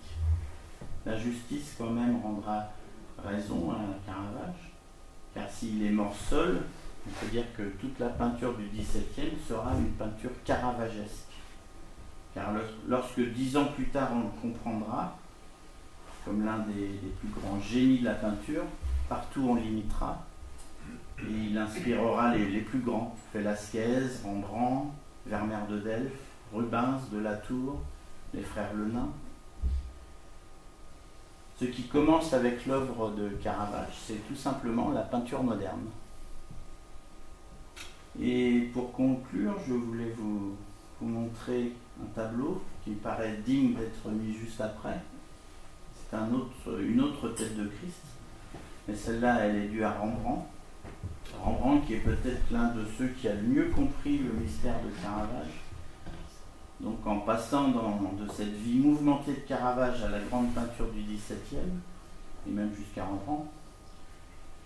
La justice quand même rendra raison à Caravage, car s'il est mort seul, on peut dire que toute la peinture du XVIIe sera une peinture caravagesque. Car lorsque 10 ans plus tard on le comprendra, comme l'un des plus grands génies de la peinture, partout on l'imitera, et il inspirera les plus grands, Velasquez, Rembrandt, Vermeer de Delft, Rubens, de Latour, les frères Lenain. Ce qui commence avec l'œuvre de Caravage, c'est tout simplement la peinture moderne. Et pour conclure, je voulais vous montrer un tableau qui me paraît digne d'être mis juste après. C'est une autre tête de Christ, mais celle-là, elle est due à Rembrandt. Rembrandt qui est peut-être l'un de ceux qui a le mieux compris le mystère de Caravage. Donc en passant de cette vie mouvementée de Caravage à la grande peinture du XVIIe, et même jusqu'à Rembrandt,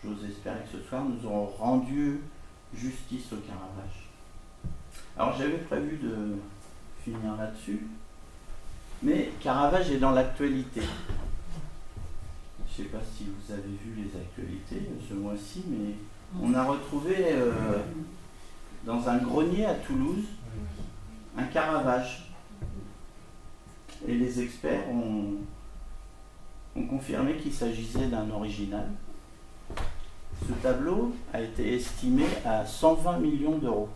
j'ose espérer que ce soir nous aurons rendu justice au Caravage. Alors j'avais prévu de finir là-dessus, mais Caravage est dans l'actualité. Je ne sais pas si vous avez vu les actualités ce mois-ci, mais on a retrouvé dans un grenier à Toulouse un Caravage. Et les experts ont confirmé qu'il s'agissait d'un original. Ce tableau a été estimé à 120 millions d'euros.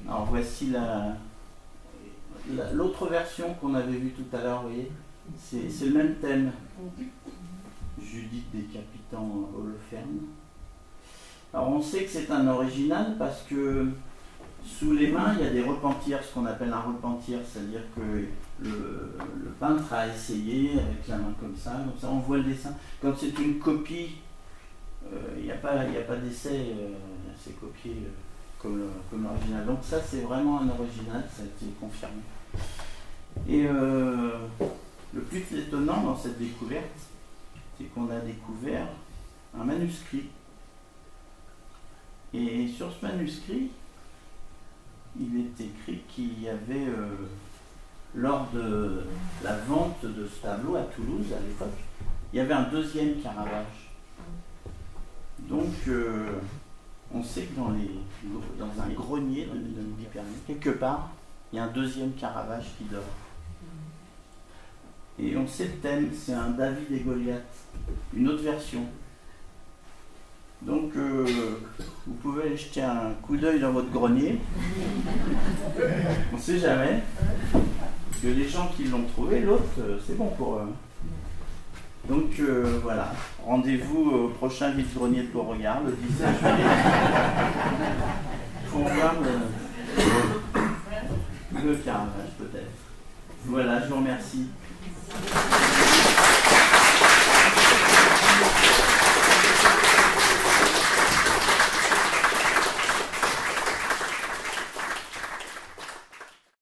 Alors voici l'autre version qu'on avait vue tout à l'heure, vous voyez. C'est le même thème. Judith décapitant Holoferne. Alors on sait que c'est un original parce que sous les mains il y a des repentirs, ce qu'on appelle un repentir, c'est-à-dire que le peintre a essayé avec la main comme ça on voit le dessin. Quand c'est une copie, il n'y a pas d'essai, c'est copié comme l'original. Donc ça c'est vraiment un original, ça a été confirmé. Et le plus étonnant dans cette découverte, c'est qu'on a découvert un manuscrit. Et sur ce manuscrit, il est écrit qu'il y avait, lors de la vente de ce tableau à Toulouse, à l'époque, il y avait un deuxième Caravage. Donc, on sait que dans un grenier de Midi-Pyrénées, quelque part, il y a un deuxième Caravage qui dort. Et on sait le thème, c'est un David et Goliath, une autre version. Donc, vous pouvez aller jeter un coup d'œil dans votre grenier. On ne sait jamais. Parce que les gens qui l'ont trouvé, l'autre, c'est bon pour eux. Donc, voilà. Rendez-vous au prochain vide-grenier de Beauregard, le 17 juillet. Pour voir le Caravage, peut-être. Voilà, je vous remercie.